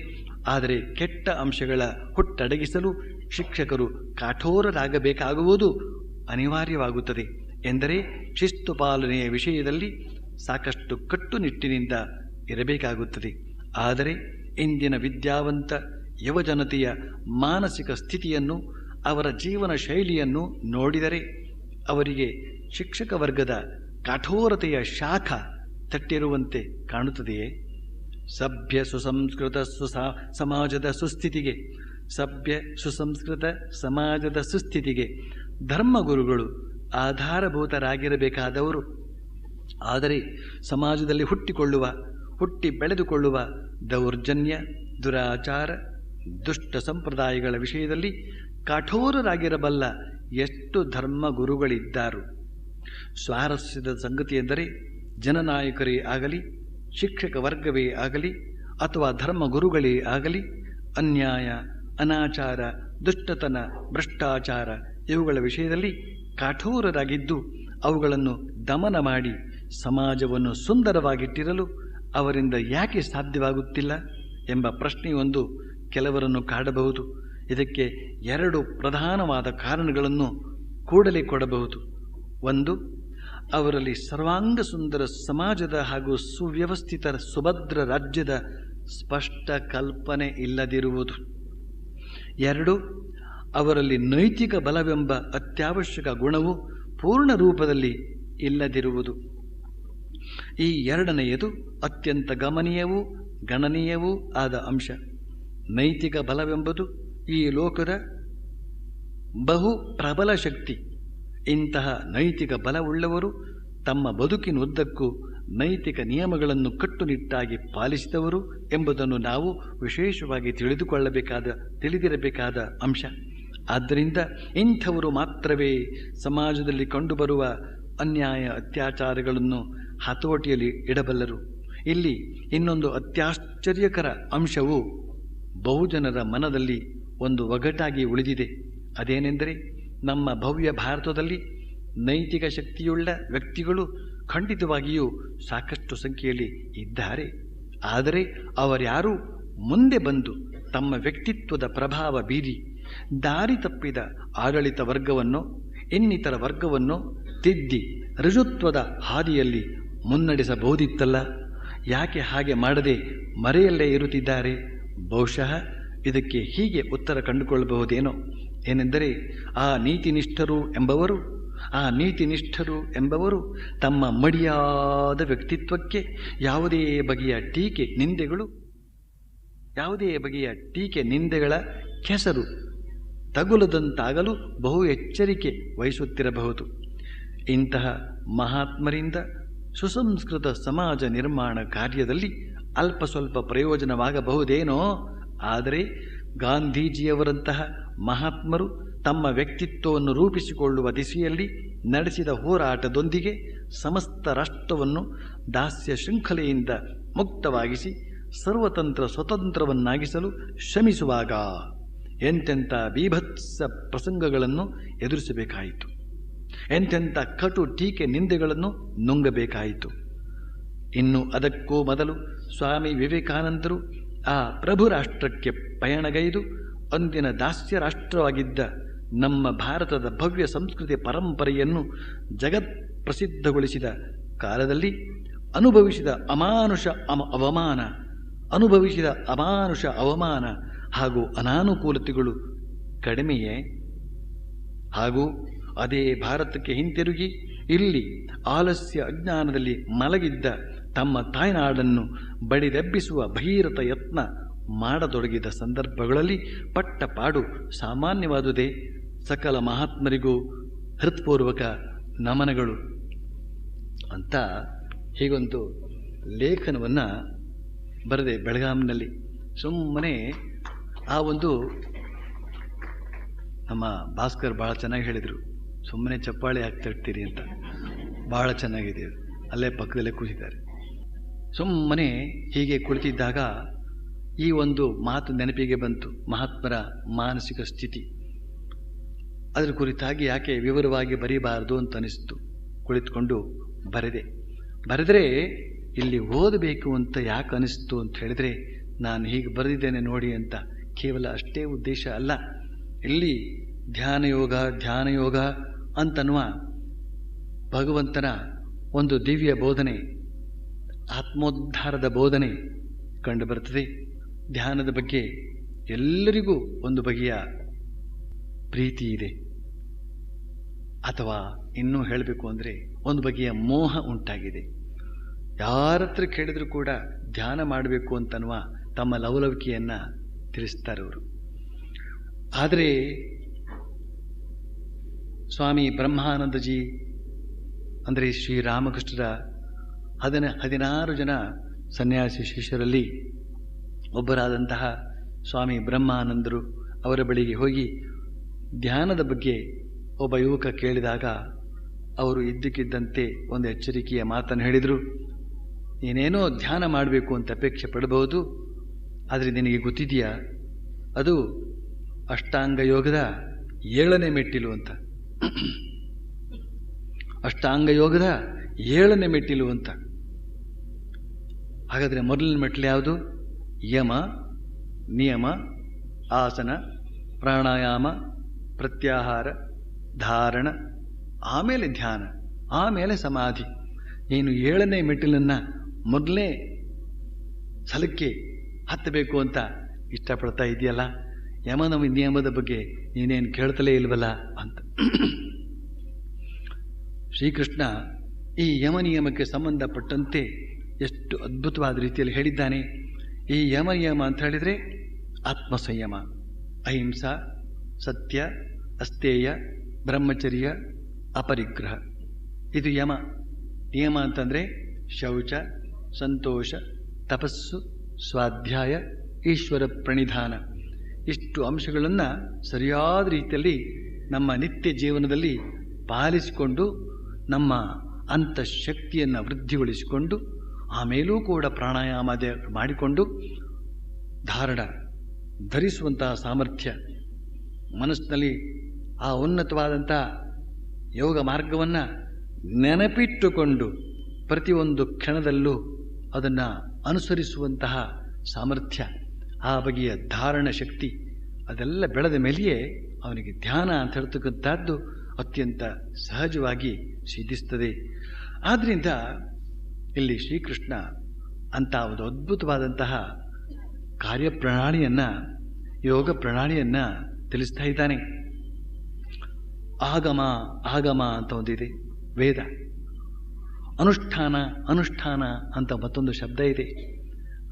ಆದರೆ ಕೆಟ್ಟ ಅಂಶಗಳ ಹುಟ್ಟಡಗಿಸಲು ಶಿಕ್ಷಕರು ಕಠೋರರಾಗಬೇಕಾಗುವುದು ಅನಿವಾರ್ಯವಾಗುತ್ತದೆ. ಎಂದರೆ ಶಿಸ್ತು ಪಾಲನೆಯ ವಿಷಯದಲ್ಲಿ ಸಾಕಷ್ಟು ಕಟ್ಟುನಿಟ್ಟಿನಿಂದ ಇರಬೇಕಾಗುತ್ತದೆ. ಆದರೆ ಇಂದಿನ ವಿದ್ಯಾವಂತ ಯುವಜನತೆಯ ಮಾನಸಿಕ ಸ್ಥಿತಿಯನ್ನು, ಅವರ ಜೀವನ ಶೈಲಿಯನ್ನು ನೋಡಿದರೆ ಅವರಿಗೆ ಶಿಕ್ಷಕ ವರ್ಗದ ಕಠೋರತೆಯ ಶಾಖ ತಟ್ಟಿರುವಂತೆ ಕಾಣುತ್ತದೆಯೇ? ಸಭ್ಯ ಸುಸಂಸ್ಕೃತ ಸಮಾಜದ ಸುಸ್ಥಿತಿಗೆ ಧರ್ಮಗುರುಗಳು ಆಧಾರಭೂತರಾಗಿರಬೇಕಾದವರು. ಆದರೆ ಸಮಾಜದಲ್ಲಿ ಹುಟ್ಟಿ ಬೆಳೆದುಕೊಳ್ಳುವ ದೌರ್ಜನ್ಯ, ದುರಾಚಾರ, ದುಷ್ಟ ಸಂಪ್ರದಾಯಗಳ ವಿಷಯದಲ್ಲಿ ಕಠೋರರಾಗಿರಬಲ್ಲ ಎಷ್ಟು ಧರ್ಮಗುರುಗಳಿದ್ದಾರು. ಸ್ವಾರಸ್ಯದ ಸಂಗತಿಯೆಂದರೆ ಜನನಾಯಕರೇ ಆಗಲಿ, ಶಿಕ್ಷಕ ವರ್ಗವೇ ಆಗಲಿ, ಅಥವಾ ಧರ್ಮಗುರುಗಳೇ ಆಗಲಿ, ಅನ್ಯಾಯ, ಅನಾಚಾರ, ದುಷ್ಟತನ, ಭ್ರಷ್ಟಾಚಾರ ಇವುಗಳ ವಿಷಯದಲ್ಲಿ ಕಠೋರರಾಗಿದ್ದು ಅವುಗಳನ್ನು ದಮನ ಮಾಡಿ ಸಮಾಜವನ್ನು ಸುಂದರವಾಗಿಟ್ಟಿರಲು ಅವರಿಂದ ಯಾಕೆ ಸಾಧ್ಯವಾಗುತ್ತಿಲ್ಲ ಎಂಬ ಪ್ರಶ್ನೆಯೊಂದು ಕೆಲವರನ್ನು ಕಾಡಬಹುದು. ಇದಕ್ಕೆ 2 ಪ್ರಧಾನವಾದ ಕಾರಣಗಳನ್ನು ಕೂಡಲೇ ಕೊಡಬಹುದು. ಒಂದು, ಅವರಲ್ಲಿ ಸರ್ವಾಂಗ ಸುಂದರ ಸಮಾಜದ ಹಾಗೂ ಸುವ್ಯವಸ್ಥಿತ ಸುಭದ್ರ ರಾಜ್ಯದ ಸ್ಪಷ್ಟ ಕಲ್ಪನೆ ಇಲ್ಲದಿರುವುದು. 2, ಅವರಲ್ಲಿ ನೈತಿಕ ಬಲವೆಂಬ ಅತ್ಯವಶ್ಯಕ ಗುಣವು ಪೂರ್ಣ ರೂಪದಲ್ಲಿ ಇಲ್ಲದಿರುವುದು. ಈ ಎರಡನೆಯದು ಅತ್ಯಂತ ಗಣನೀಯವೂ ಆದ ಅಂಶ. ನೈತಿಕ ಬಲವೆಂಬುದು ಈ ಲೋಕದ ಬಹು ಪ್ರಬಲ ಶಕ್ತಿ. ಇಂತಹ ನೈತಿಕ ಬಲವುಳ್ಳವರು ತಮ್ಮ ಬದುಕಿನುದ್ದಕ್ಕೂ ನೈತಿಕ ನಿಯಮಗಳನ್ನು ಕಟ್ಟುನಿಟ್ಟಾಗಿ ಪಾಲಿಸಿದವರು ಎಂಬುದನ್ನು ನಾವು ವಿಶೇಷವಾಗಿ ತಿಳಿದಿರಬೇಕಾದ ಅಂಶ. ಆದ್ದರಿಂದ ಇಂಥವರು ಮಾತ್ರವೇ ಸಮಾಜದಲ್ಲಿ ಕಂಡುಬರುವ ಅನ್ಯಾಯ, ಅತ್ಯಾಚಾರಗಳನ್ನು ಹತೋಟಿಯಲ್ಲಿ ಇಡಬಲ್ಲರು. ಇಲ್ಲಿ ಇನ್ನೊಂದು ಅತ್ಯಾಶ್ಚರ್ಯಕರ ಅಂಶವು ಬಹುಜನರ ಮನದಲ್ಲಿ ಒಂದು ಒಗಟಾಗಿ ಉಳಿದಿದೆ. ಅದೇನೆಂದರೆ, ನಮ್ಮ ಭವ್ಯ ಭಾರತದಲ್ಲಿ ನೈತಿಕ ಶಕ್ತಿಯುಳ್ಳ ವ್ಯಕ್ತಿಗಳು ಖಂಡಿತವಾಗಿಯೂ ಸಾಕಷ್ಟು ಸಂಖ್ಯೆಯಲ್ಲಿ ಇದ್ದಾರೆ. ಆದರೆ ಅವರ್ಯಾರೂ ಮುಂದೆ ಬಂದು ತಮ್ಮ ವ್ಯಕ್ತಿತ್ವದ ಪ್ರಭಾವ ಬೀರಿ ದಾರಿ ತಪ್ಪಿದ ಆಡಳಿತ ವರ್ಗವನ್ನು, ಇನ್ನಿತರ ವರ್ಗವನ್ನು ತಿದ್ದಿ ಋಜುತ್ವದ ಹಾದಿಯಲ್ಲಿ ಮುನ್ನಡೆಸಬಹುದಿತ್ತಲ್ಲ. ಯಾಕೆ ಹಾಗೆ ಮಾಡದೆ ಮರೆಯಲ್ಲೇ ಇರುತ್ತಿದ್ದಾರೆ? ಬಹುಶಃ ಇದಕ್ಕೆ ಹೀಗೆ ಉತ್ತರ ಕಂಡುಕೊಳ್ಳಬಹುದೇನೋ. ಏನೆಂದರೆ, ಆ ನೀತಿನಿಷ್ಠರು ಎಂಬವರು ತಮ್ಮ ಮಡಿಯಾದ ವ್ಯಕ್ತಿತ್ವಕ್ಕೆ ಯಾವುದೇ ಬಗೆಯ ಟೀಕೆ ನಿಂದೆಗಳ ಕೆಸರು ತಗುಲದಂತಾಗಲು ಬಹು ಎಚ್ಚರಿಕೆ ವಹಿಸುತ್ತಿರಬಹುದು. ಇಂತಹ ಮಹಾತ್ಮರಿಂದ ಸುಸಂಸ್ಕೃತ ಸಮಾಜ ನಿರ್ಮಾಣ ಕಾರ್ಯದಲ್ಲಿ ಅಲ್ಪ ಸ್ವಲ್ಪ ಪ್ರಯೋಜನವಾಗಬಹುದೇನೋ. ಆದರೆ ಗಾಂಧೀಜಿಯವರಂತಹ ಮಹಾತ್ಮರು ತಮ್ಮ ವ್ಯಕ್ತಿತ್ವವನ್ನು ರೂಪಿಸಿಕೊಳ್ಳುವ ದಿಸೆಯಲ್ಲಿ ನಡೆಸಿದ ಹೋರಾಟದೊಂದಿಗೆ ಸಮಸ್ತ ರಾಷ್ಟ್ರವನ್ನು ದಾಸ್ಯ ಶೃಂಖಲೆಯಿಂದ ಮುಕ್ತವಾಗಿಸಿ ಸರ್ವತಂತ್ರ ಸ್ವತಂತ್ರವನ್ನಾಗಿಸಲು ಶ್ರಮಿಸುವಾಗ ಎಂತೆಂಥ ಬೀಭತ್ಸ ಪ್ರಸಂಗಗಳನ್ನು ಎದುರಿಸಬೇಕಾಯಿತು, ಎಂತೆಂಥ ಕಟು ಟೀಕೆ ನಿಂದೆಗಳನ್ನು ನುಂಗಬೇಕಾಯಿತು. ಇನ್ನು ಅದಕ್ಕೂ ಮೊದಲು ಸ್ವಾಮಿ ವಿವೇಕಾನಂದರು ಆ ಪ್ರಭು ರಾಷ್ಟ್ರಕ್ಕೆ ಪಯಣಗೈದು ಅಂದಿನ ದಾಸ್ಯ ರಾಷ್ಟ್ರವಾಗಿದ್ದ ನಮ್ಮ ಭಾರತದ ಭವ್ಯ ಸಂಸ್ಕೃತಿ ಪರಂಪರೆಯನ್ನು ಜಗತ್ ಪ್ರಸಿದ್ಧಗೊಳಿಸಿದ ಕಾಲದಲ್ಲಿ ಅನುಭವಿಸಿದ ಅಮಾನುಷ ಅವಮಾನ ಹಾಗೂ ಅನಾನುಕೂಲತೆಗಳು ಕಡಿಮೆಯೇ? ಹಾಗೂ ಅದೇ ಭಾರತಕ್ಕೆ ಹಿಂತಿರುಗಿ ಇಲ್ಲಿ ಆಲಸ್ಯ ಅಜ್ಞಾನದಲ್ಲಿ ಮಲಗಿದ್ದ ತಮ್ಮ ತಾಯ್ನಾಡನ್ನು ಬಡಿದೆಬ್ಬಿಸುವ ಭಗೀರಥ ಯತ್ನ ಮಾಡತೊಡಗಿದ ಸಂದರ್ಭಗಳಲ್ಲಿ ಪಟ್ಟ ಪಾಡು ಸಾಮಾನ್ಯವಾದುದೇ. ಸಕಲ ಮಹಾತ್ಮರಿಗೂ ಹೃತ್ಪೂರ್ವಕ ನಮನಗಳು ಅಂತ ಹೀಗೊಂದು ಲೇಖನವನ್ನು ಬರೆದೆ ಬೆಳಗಾಂನಲ್ಲಿ. ಸುಮ್ಮನೆ ಆ ಒಂದು ನಮ್ಮ ಭಾಸ್ಕರ್ ಭಾಳ ಚೆನ್ನಾಗಿ ಹೇಳಿದರು, ಸುಮ್ಮನೆ ಚಪ್ಪಾಳೆ ಹಾಕ್ತಿರ್ತೀರಿ ಅಂತ. ಭಾಳ ಚೆನ್ನಾಗಿದೆ ಅದು. ಅಲ್ಲೇ ಪಕ್ಕದಲ್ಲೇ ಕೂತಿದ್ದಾರೆ. ಸುಮ್ಮನೆ ಹೀಗೆ ಕುಳಿತಿದ್ದಾಗ ಈ ಒಂದು ಮಾತು ನೆನಪಿಗೆ ಬಂತು, ಮಹಾತ್ಮರ ಮಾನಸಿಕ ಸ್ಥಿತಿ. ಅದರ ಕುರಿತಾಗಿ ಯಾಕೆ ವಿವರವಾಗಿ ಬರೀಬಾರದು ಅಂತ ಅನಿಸ್ತು. ಕುಳಿತುಕೊಂಡು ಬರೆದರೆ ಇಲ್ಲಿ ಓದಬೇಕು ಅಂತ ಯಾಕೆ ಅನಿಸ್ತು ಅಂತ ಹೇಳಿದರೆ, ನಾನು ಹೀಗೆ ಬರೆದಿದ್ದೇನೆ ನೋಡಿ ಅಂತ ಕೇವಲ ಅಷ್ಟೇ ಉದ್ದೇಶ ಅಲ್ಲ. ಇಲ್ಲಿ ಧ್ಯಾನಯೋಗ ಅಂತನ್ನುವ ಭಗವಂತನ ಒಂದು ದಿವ್ಯ ಬೋಧನೆ, ಆತ್ಮೋದ್ಧಾರದ ಬೋಧನೆ ಕಂಡುಬರುತ್ತದೆ. ಧ್ಯಾನದ ಬಗ್ಗೆ ಎಲ್ಲರಿಗೂ ಒಂದು ಬಗೆಯ ಪ್ರೀತಿ ಇದೆ, ಅಥವಾ ಇನ್ನೂ ಹೇಳಬೇಕು ಅಂದರೆ ಒಂದು ಬಗೆಯ ಮೋಹ ಉಂಟಾಗಿದೆ. ಯಾರತ್ರ ಕೇಳಿದರೂ ಕೂಡ ಧ್ಯಾನ ಮಾಡಬೇಕು ಅಂತನ್ನುವ ತಮ್ಮ ಲವಲವಿಕೆಯನ್ನು ತಿಳಿಸ್ತಾರೆ ಅವರು. ಆದರೆ ಸ್ವಾಮಿ ಬ್ರಹ್ಮಾನಂದಜಿ ಅಂದರೆ ಶ್ರೀರಾಮಕೃಷ್ಣರ 16 ಜನ ಸನ್ಯಾಸಿ ಶಿಷ್ಯರಲ್ಲಿ ಒಬ್ಬರಾದಂತಹ ಸ್ವಾಮಿ ಬ್ರಹ್ಮಾನಂದರು ಅವರ ಬಳಿಗೆ ಹೋಗಿ ಧ್ಯಾನದ ಬಗ್ಗೆ ಒಬ್ಬ ಯುವಕ ಕೇಳಿದಾಗ ಅವರು ಇದ್ದಕ್ಕಿದ್ದಂತೆ ಒಂದು ಎಚ್ಚರಿಕೆಯ ಮಾತನ್ನು ಹೇಳಿದರು. ನೀನೇನೋ ಧ್ಯಾನ ಮಾಡಬೇಕು ಅಂತ ಅಪೇಕ್ಷೆ ಪಡಬಹುದು, ಆದರೆ ನಿನಗೆ ಗೊತ್ತಿದೆಯಾ ಅದು ಅಷ್ಟಾಂಗ ಯೋಗದ 7ನೇ ಮೆಟ್ಟಿಲು ಅಂತ. ಅಷ್ಟಾಂಗ ಯೋಗದ 7ನೇ ಮೆಟ್ಟಿಲು ಅಂತ. ಹಾಗಾದರೆ ಮೊದಲನೇ ಮೆಟ್ಟಿಲು ಯಾವುದು? ಯಮ, ನಿಯಮ, ಆಸನ, ಪ್ರಾಣಾಯಾಮ, ಪ್ರತ್ಯಾಹಾರ, ಧಾರಣ, ಆಮೇಲೆ ಧ್ಯಾನ, ಆಮೇಲೆ ಸಮಾಧಿ. ನೀನು 7ನೇ ಮೆಟ್ಟಿಲನ್ನು ಮೊದಲನೇ ಸಲಕ್ಕೆ ಹತ್ತಬೇಕು ಅಂತ ಇಷ್ಟಪಡ್ತಾ ಇದೆಯಲ್ಲ, ಯಮನ ನಿಯಮದ ಬಗ್ಗೆ ನೀನೇನು ಕೇಳ್ತಲೇ ಇಲ್ವಲ್ಲ ಅಂತ. ಶ್ರೀಕೃಷ್ಣ ಈ ಯಮ ನಿಯಮಕ್ಕೆ ಸಂಬಂಧಪಟ್ಟಂತೆ ಎಷ್ಟು ಅದ್ಭುತವಾದ ರೀತಿಯಲ್ಲಿ ಹೇಳಿದ್ದಾನೆ. ಈ ಯಮ ನಿಯಮ ಅಂತ ಹೇಳಿದರೆ ಆತ್ಮಸಂಯಮ, ಅಹಿಂಸಾ, ಸತ್ಯ, ಅಸ್ತೇಯ, ಬ್ರಹ್ಮಚರ್ಯ, ಅಪರಿಗ್ರಹ. ಇದು ಯಮ. ನಿಯಮ ಅಂತಂದರೆ ಶೌಚ, ಸಂತೋಷ, ತಪಸ್ಸು, ಸ್ವಾಧ್ಯಾಯ, ಈಶ್ವರ ಪ್ರಣಿಧಾನ. ಇಷ್ಟು ಅಂಶಗಳನ್ನು ಸರಿಯಾದ ರೀತಿಯಲ್ಲಿ ನಮ್ಮ ನಿತ್ಯ ಜೀವನದಲ್ಲಿ ಪಾಲಿಸಿಕೊಂಡು ನಮ್ಮ ಅಂತಃಶಕ್ತಿಯನ್ನು ವೃದ್ಧಿಗೊಳಿಸಿಕೊಂಡು ಆಮೇಲೂ ಕೂಡ ಪ್ರಾಣಾಯಾಮ ಮಾಡಿಕೊಂಡು ಧಾರಣ ಧರಿಸುವಂತಹ ಸಾಮರ್ಥ್ಯ, ಮನಸ್ಸಿನಲ್ಲಿ ಆ ಉನ್ನತವಾದಂಥ ಯೋಗ ಮಾರ್ಗವನ್ನು ನೆನಪಿಟ್ಟುಕೊಂಡು ಪ್ರತಿಯೊಂದು ಕ್ಷಣದಲ್ಲೂ ಅದನ್ನು ಅನುಸರಿಸುವಂತಹ ಸಾಮರ್ಥ್ಯ, ಆ ಬಗೆಯ ಧಾರಣ ಶಕ್ತಿ ಅದೆಲ್ಲ ಬೆಳೆದ ಮೇಲೆಯೇ ಅವನಿಗೆ ಧ್ಯಾನ ಅಂತ ಹೇಳ್ತಕ್ಕಂಥದ್ದು ಅತ್ಯಂತ ಸಹಜವಾಗಿ ಸಿದ್ಧಿಸ್ತದೆ. ಆದ್ದರಿಂದ ಇಲ್ಲಿ ಶ್ರೀಕೃಷ್ಣ ಅಂತ ಒಂದು ಅದ್ಭುತವಾದಂತಹ ಕಾರ್ಯಪ್ರಣಾಳಿಯನ್ನು, ಯೋಗ ಪ್ರಣಾಳಿಯನ್ನು ತಿಳಿಸ್ತಾ ಇದ್ದಾನೆ. ಆಗಮ ಅಂತ ಒಂದಿದೆ, ವೇದ. ಅನುಷ್ಠಾನ ಅಂತ ಮತ್ತೊಂದು ಶಬ್ದ ಇದೆ.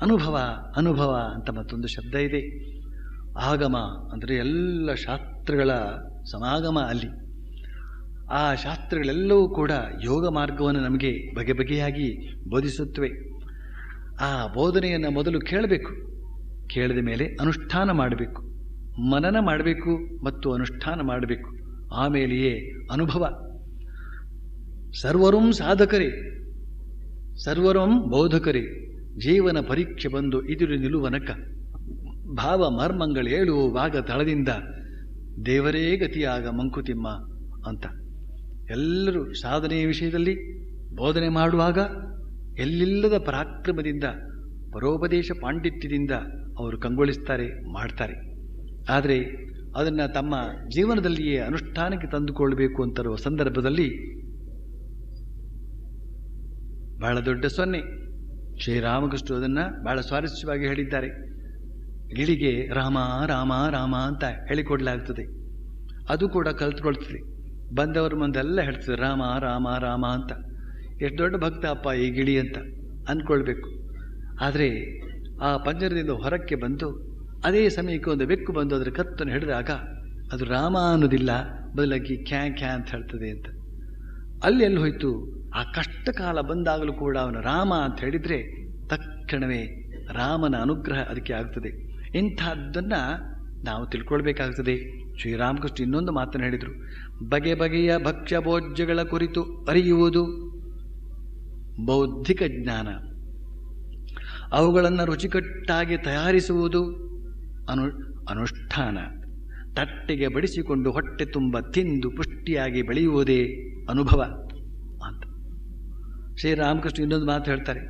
ಅನುಭವ ಅಂತ ಮತ್ತೊಂದು ಶಬ್ದ ಇದೆ. ಆಗಮ ಅಂದರೆ ಎಲ್ಲ ಶಾಸ್ತ್ರಗಳ ಸಮಾಗಮ ಅಲ್ಲಿ. ಆ ಶಾಸ್ತ್ರಗಳೆಲ್ಲವೂ ಕೂಡ ಯೋಗ ಮಾರ್ಗವನ್ನು ನಮಗೆ ಬಗೆ ಬಗೆಯಾಗಿ ಬೋಧಿಸುತ್ತವೆ. ಆ ಬೋಧನೆಯನ್ನು ಮೊದಲು ಕೇಳಬೇಕು, ಕೇಳಿದ ಮೇಲೆ ಅನುಷ್ಠಾನ ಮಾಡಬೇಕು, ಮನನ ಮಾಡಬೇಕು ಮತ್ತು ಅನುಷ್ಠಾನ ಮಾಡಬೇಕು. ಆಮೇಲೆಯೇ ಅನುಭವ. ಸರ್ವರೂ ಸಾಧಕರೇ, ಸರ್ವರೂ ಬೋಧಕರೇ, ಜೀವನ ಪರೀಕ್ಷೆ ಬಂದು ಇದುರು ನಿಲುವನಕ ಭಾವ ಮರ್ಮಂಗಳು ಹೇಳುವಾಗ ತಳದಿಂದ ದೇವರೇ ಗತಿಯಾಗ ಮಂಕುತಿಮ್ಮ ಅಂತ. ಎಲ್ಲರೂ ಸಾಧನೆಯ ವಿಷಯದಲ್ಲಿ ಬೋಧನೆ ಮಾಡುವಾಗ ಎಲ್ಲಿಲ್ಲದ ಪರಾಕ್ರಮದಿಂದ ಪರೋಪದೇಶ ಪಾಂಡಿತ್ಯದಿಂದ ಅವರು ಕಂಗೊಳಿಸ್ತಾರೆ, ಮಾಡ್ತಾರೆ. ಆದರೆ ಅದನ್ನು ತಮ್ಮ ಜೀವನದಲ್ಲಿಯೇ ಅನುಷ್ಠಾನಕ್ಕೆ ತಂದುಕೊಳ್ಳಬೇಕು ಅಂತಿರುವ ಸಂದರ್ಭದಲ್ಲಿ ಬಹಳ ದೊಡ್ಡ ಸೊನ್ನೆ. ಶ್ರೀರಾಮಕೃಷ್ಣ ಅದನ್ನು ಬಹಳ ಸ್ವಾರಸ್ಯವಾಗಿ ಹೇಳಿದ್ದಾರೆ. ಗಿಳಿಗೆ ರಾಮ ರಾಮ ರಾಮ ಅಂತ ಹೇಳಿಕೊಡ್ಲಾಗ್ತದೆ, ಅದು ಕೂಡ ಕಲ್ತ್ಕೊಳ್ತದೆ. ಬಂದವರ ಮುಂದೆಲ್ಲ ಹೇಳ್ತದೆ ರಾಮ ರಾಮ ರಾಮ ಅಂತ. ಎಷ್ಟು ದೊಡ್ಡ ಭಕ್ತ ಅಪ್ಪ ಈ ಗಿಳಿ ಅಂತ ಅಂದ್ಕೊಳ್ಬೇಕು. ಆದರೆ ಆ ಪಂಜರದಿಂದ ಹೊರಕ್ಕೆ ಬಂದು ಅದೇ ಸಮಯಕ್ಕೆ ಒಂದು ಬೆಕ್ಕು ಬಂದು ಅದರ ಕತ್ತನ್ನು ಹಿಡಿದಾಗ ಅದು ರಾಮ ಅನ್ನೋದಿಲ್ಲ, ಬದಲಾಗಿ ಕ್ಯಾ ಕ್ಯಾ ಅಂತ ಹೇಳ್ತದೆ ಅಂತ. ಅಲ್ಲಿ ಹೋಯ್ತು. ಆ ಕಷ್ಟ ಕಾಲ ಬಂದಾಗಲೂ ಕೂಡ ಅವನು ರಾಮ ಅಂತ ಹೇಳಿದರೆ ತಕ್ಷಣವೇ ರಾಮನ ಅನುಗ್ರಹ ಅದಕ್ಕೆ ಆಗ್ತದೆ. ಇಂಥದ್ದನ್ನು ನಾವು ತಿಳ್ಕೊಳ್ಬೇಕಾಗ್ತದೆ. ಶ್ರೀರಾಮಕೃಷ್ಣ ಇನ್ನೊಂದು ಮಾತನ್ನು ಹೇಳಿದರು, ಬಗೆ ಬಗೆಯ ಭಕ್ಷ್ಯ ಭೋಜ್ಯಗಳ ಕುರಿತು ಅರಿಯುವುದು ಬೌದ್ಧಿಕ ಜ್ಞಾನ, ಅವುಗಳನ್ನು ರುಚಿಕಟ್ಟಾಗಿ ತಯಾರಿಸುವುದು ಅನುಷ್ಠಾನ, ತಟ್ಟೆಗೆ ಬಡಿಸಿಕೊಂಡು ಹೊಟ್ಟೆ ತುಂಬ ತಿಂದು ಪುಷ್ಟಿಯಾಗಿ ಬೆಳೆಯುವುದೇ ಅನುಭವ ಅಂತ. ಶ್ರೀರಾಮಕೃಷ್ಣ ಇನ್ನೊಂದು ಮಾತು ಹೇಳ್ತಾರೆ,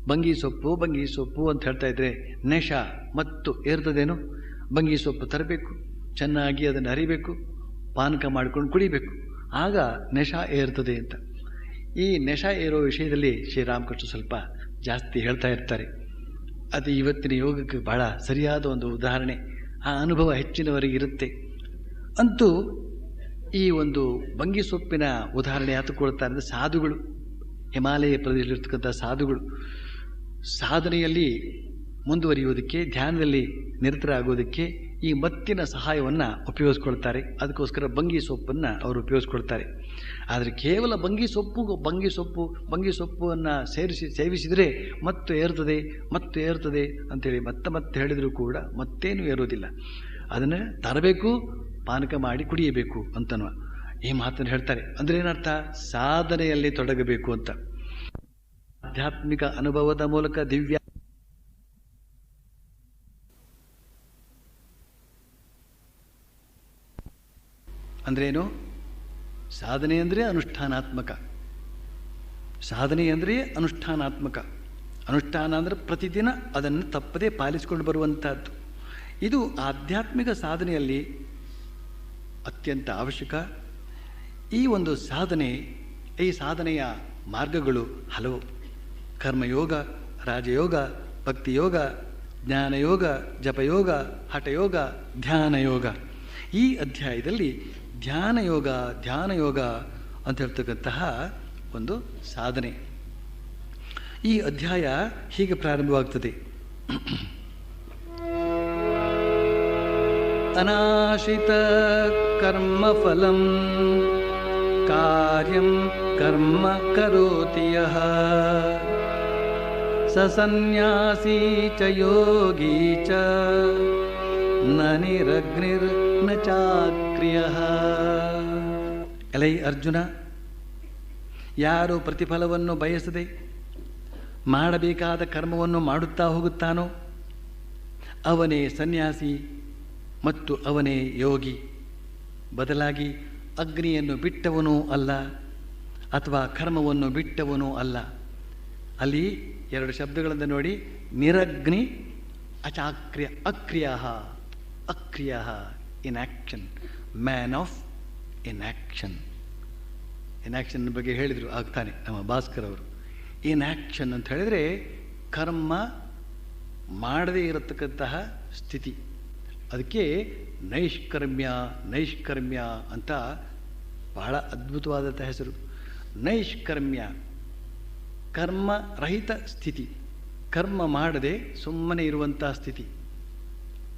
ಬಂಗಿ ಸೊಪ್ಪು ಅಂತ ಹೇಳ್ತಾ ಇದ್ರೆ ನೆಶ ಮತ್ತು ಏರ್ತದೇನು. ಬಂಗಿ ಸೊಪ್ಪು ತರಬೇಕು, ಚೆನ್ನಾಗಿ ಅದನ್ನು ಅರಿಬೇಕು, ಪಾನಕ ಮಾಡ್ಕೊಂಡು ಕುಡಿಬೇಕು, ಆಗ ನೆಶ ಏರ್ತದೆ ಅಂತ. ಈ ನೆಶ ಏರೋ ವಿಷಯದಲ್ಲಿ ಶ್ರೀರಾಮಕೃಷ್ಣ ಸ್ವಲ್ಪ ಜಾಸ್ತಿ ಹೇಳ್ತಾ ಇರ್ತಾರೆ. ಅದು ಇವತ್ತಿನ ಯೋಗಕ್ಕೆ ಬಹಳ ಸರಿಯಾದ ಒಂದು ಉದಾಹರಣೆ. ಆ ಅನುಭವ ಹೆಚ್ಚಿನವರಿಗೆ ಇರುತ್ತೆ. ಅಂತೂ ಈ ಒಂದು ಬಂಗಿ ಸೊಪ್ಪಿನ ಉದಾಹರಣೆ ಯಾತಕೊಳ್ತಾರೆ ಅಂದರೆ, ಸಾಧುಗಳು, ಹಿಮಾಲಯ ಪ್ರದೇಶದಲ್ಲಿರ್ತಕ್ಕಂಥ ಸಾಧುಗಳು ಸಾಧನೆಯಲ್ಲಿ ಮುಂದುವರಿಯುವುದಕ್ಕೆ, ಧ್ಯಾನದಲ್ಲಿ ನಿರತರಾಗೋದಕ್ಕೆ ಈ ಮತ್ತಿನ ಸಹಾಯವನ್ನು ಉಪಯೋಗಿಸ್ಕೊಳ್ತಾರೆ. ಅದಕ್ಕೋಸ್ಕರ ಬಂಗಿ ಸೊಪ್ಪನ್ನು ಅವರು ಉಪಯೋಗಿಸ್ಕೊಳ್ತಾರೆ. ಆದರೆ ಕೇವಲ ಬಂಗಿ ಸೊಪ್ಪನ್ನು ಸೇವಿಸಿದರೆ ಮತ್ತು ಏರ್ತದೆ ಅಂಥೇಳಿ ಮತ್ತೆ ಹೇಳಿದರೂ ಕೂಡ ಮತ್ತೇನು ಏರೋದಿಲ್ಲ. ಅದನ್ನು ತರಬೇಕು, ಪಾನಕ ಮಾಡಿ ಕುಡಿಯಬೇಕು ಅಂತನೋ ಈ ಮಾತನ್ನು ಹೇಳ್ತಾರೆ. ಅಂದರೆ ಏನರ್ಥ? ಸಾಧನೆಯಲ್ಲಿ ತೊಡಗಬೇಕು ಅಂತ. ಆಧ್ಯಾತ್ಮಿಕ ಅನುಭವದ ಮೂಲಕ ದಿವ್ಯ ಅಂದ್ರೇನು? ಸಾಧನೆ ಅಂದರೆ ಅನುಷ್ಠಾನಾತ್ಮಕ. ಅನುಷ್ಠಾನ ಅಂದರೆ ಪ್ರತಿದಿನ ಅದನ್ನು ತಪ್ಪದೇ ಪಾಲಿಸಿಕೊಂಡು ಬರುವಂಥದ್ದು. ಇದು ಆಧ್ಯಾತ್ಮಿಕ ಸಾಧನೆಯಲ್ಲಿ ಅತ್ಯಂತ ಅವಶ್ಯಕ. ಈ ಒಂದು ಈ ಸಾಧನೆಯ ಮಾರ್ಗಗಳು ಹಲವು. ಕರ್ಮಯೋಗ, ರಾಜಯೋಗ, ಭಕ್ತಿಯೋಗ, ಜ್ಞಾನಯೋಗ, ಜಪಯೋಗ, ಹಠಯೋಗ, ಧ್ಯಾನಯೋಗ. ಈ ಅಧ್ಯಾಯದಲ್ಲಿ ಧ್ಯಾನಯೋಗ ಅಂತ ಹೇಳ್ತಕ್ಕಂತಹ ಒಂದು ಸಾಧನೆ. ಈ ಅಧ್ಯಾಯ ಹೀಗೆ ಪ್ರಾರಂಭವಾಗ್ತದೆ. ಅನಾಶ್ರಿತ ಕರ್ಮಫಲಂ ಕಾರ್ಯಂ ಕರ್ಮ ಕರೋತಿ ಯಃ ಸ ಸನ್ಯಾಸಿ ಚ ಯೋಗಿ ಚ ನ ನಿರಗ್ನಿರ್ ನ ಚಾಕ್ರಿಯಃ. ಎಲೈ ಅರ್ಜುನ, ಯಾರು ಪ್ರತಿಫಲವನ್ನು ಬಯಸದೆ ಮಾಡಬೇಕಾದ ಕರ್ಮವನ್ನು ಮಾಡುತ್ತಾ ಹೋಗುತ್ತಾನೋ ಅವನೇ ಸನ್ಯಾಸಿ ಮತ್ತು ಅವನೇ ಯೋಗಿ. ಬದಲಾಗಿ ಅಗ್ನಿಯನ್ನು ಬಿಟ್ಟವನೂ ಅಲ್ಲ ಅಥವಾ ಕರ್ಮವನ್ನು ಬಿಟ್ಟವನೂ ಅಲ್ಲ. ಅಲ್ಲಿ ಎರಡು ಶಬ್ದಗಳನ್ನು ನೋಡಿ, ನಿರಗ್ನಿ ಅಚಾಕ್ರಿಯ. ಅಕ್ರಿಯ ಇನ್ ಆ್ಯಕ್ಷನ್, ಮ್ಯಾನ್ ಆಫ್ ಇನ್ಆ್ಯಕ್ಷನ್ ಬಗ್ಗೆ ಹೇಳಿದರು ಆಗ್ತಾನೆ ನಮ್ಮ ಭಾಸ್ಕರ್ ಅವರು. ಇನ್ಆ್ಯಕ್ಷನ್ ಅಂತ ಹೇಳಿದರೆ ಕರ್ಮ ಮಾಡದೇ ಇರತಕ್ಕಂತಹ ಸ್ಥಿತಿ. ಅದಕ್ಕೆ ನೈಷ್ಕರ್ಮ್ಯ ಅಂತ ಬಹಳ ಅದ್ಭುತವಾದಂಥ ಹೆಸರು. ನೈಷ್ಕರ್ಮ್ಯ ಕರ್ಮರಹಿತ ಸ್ಥಿತಿ, ಕರ್ಮ ಮಾಡದೆ ಸುಮ್ಮನೆ ಇರುವಂಥ ಸ್ಥಿತಿ.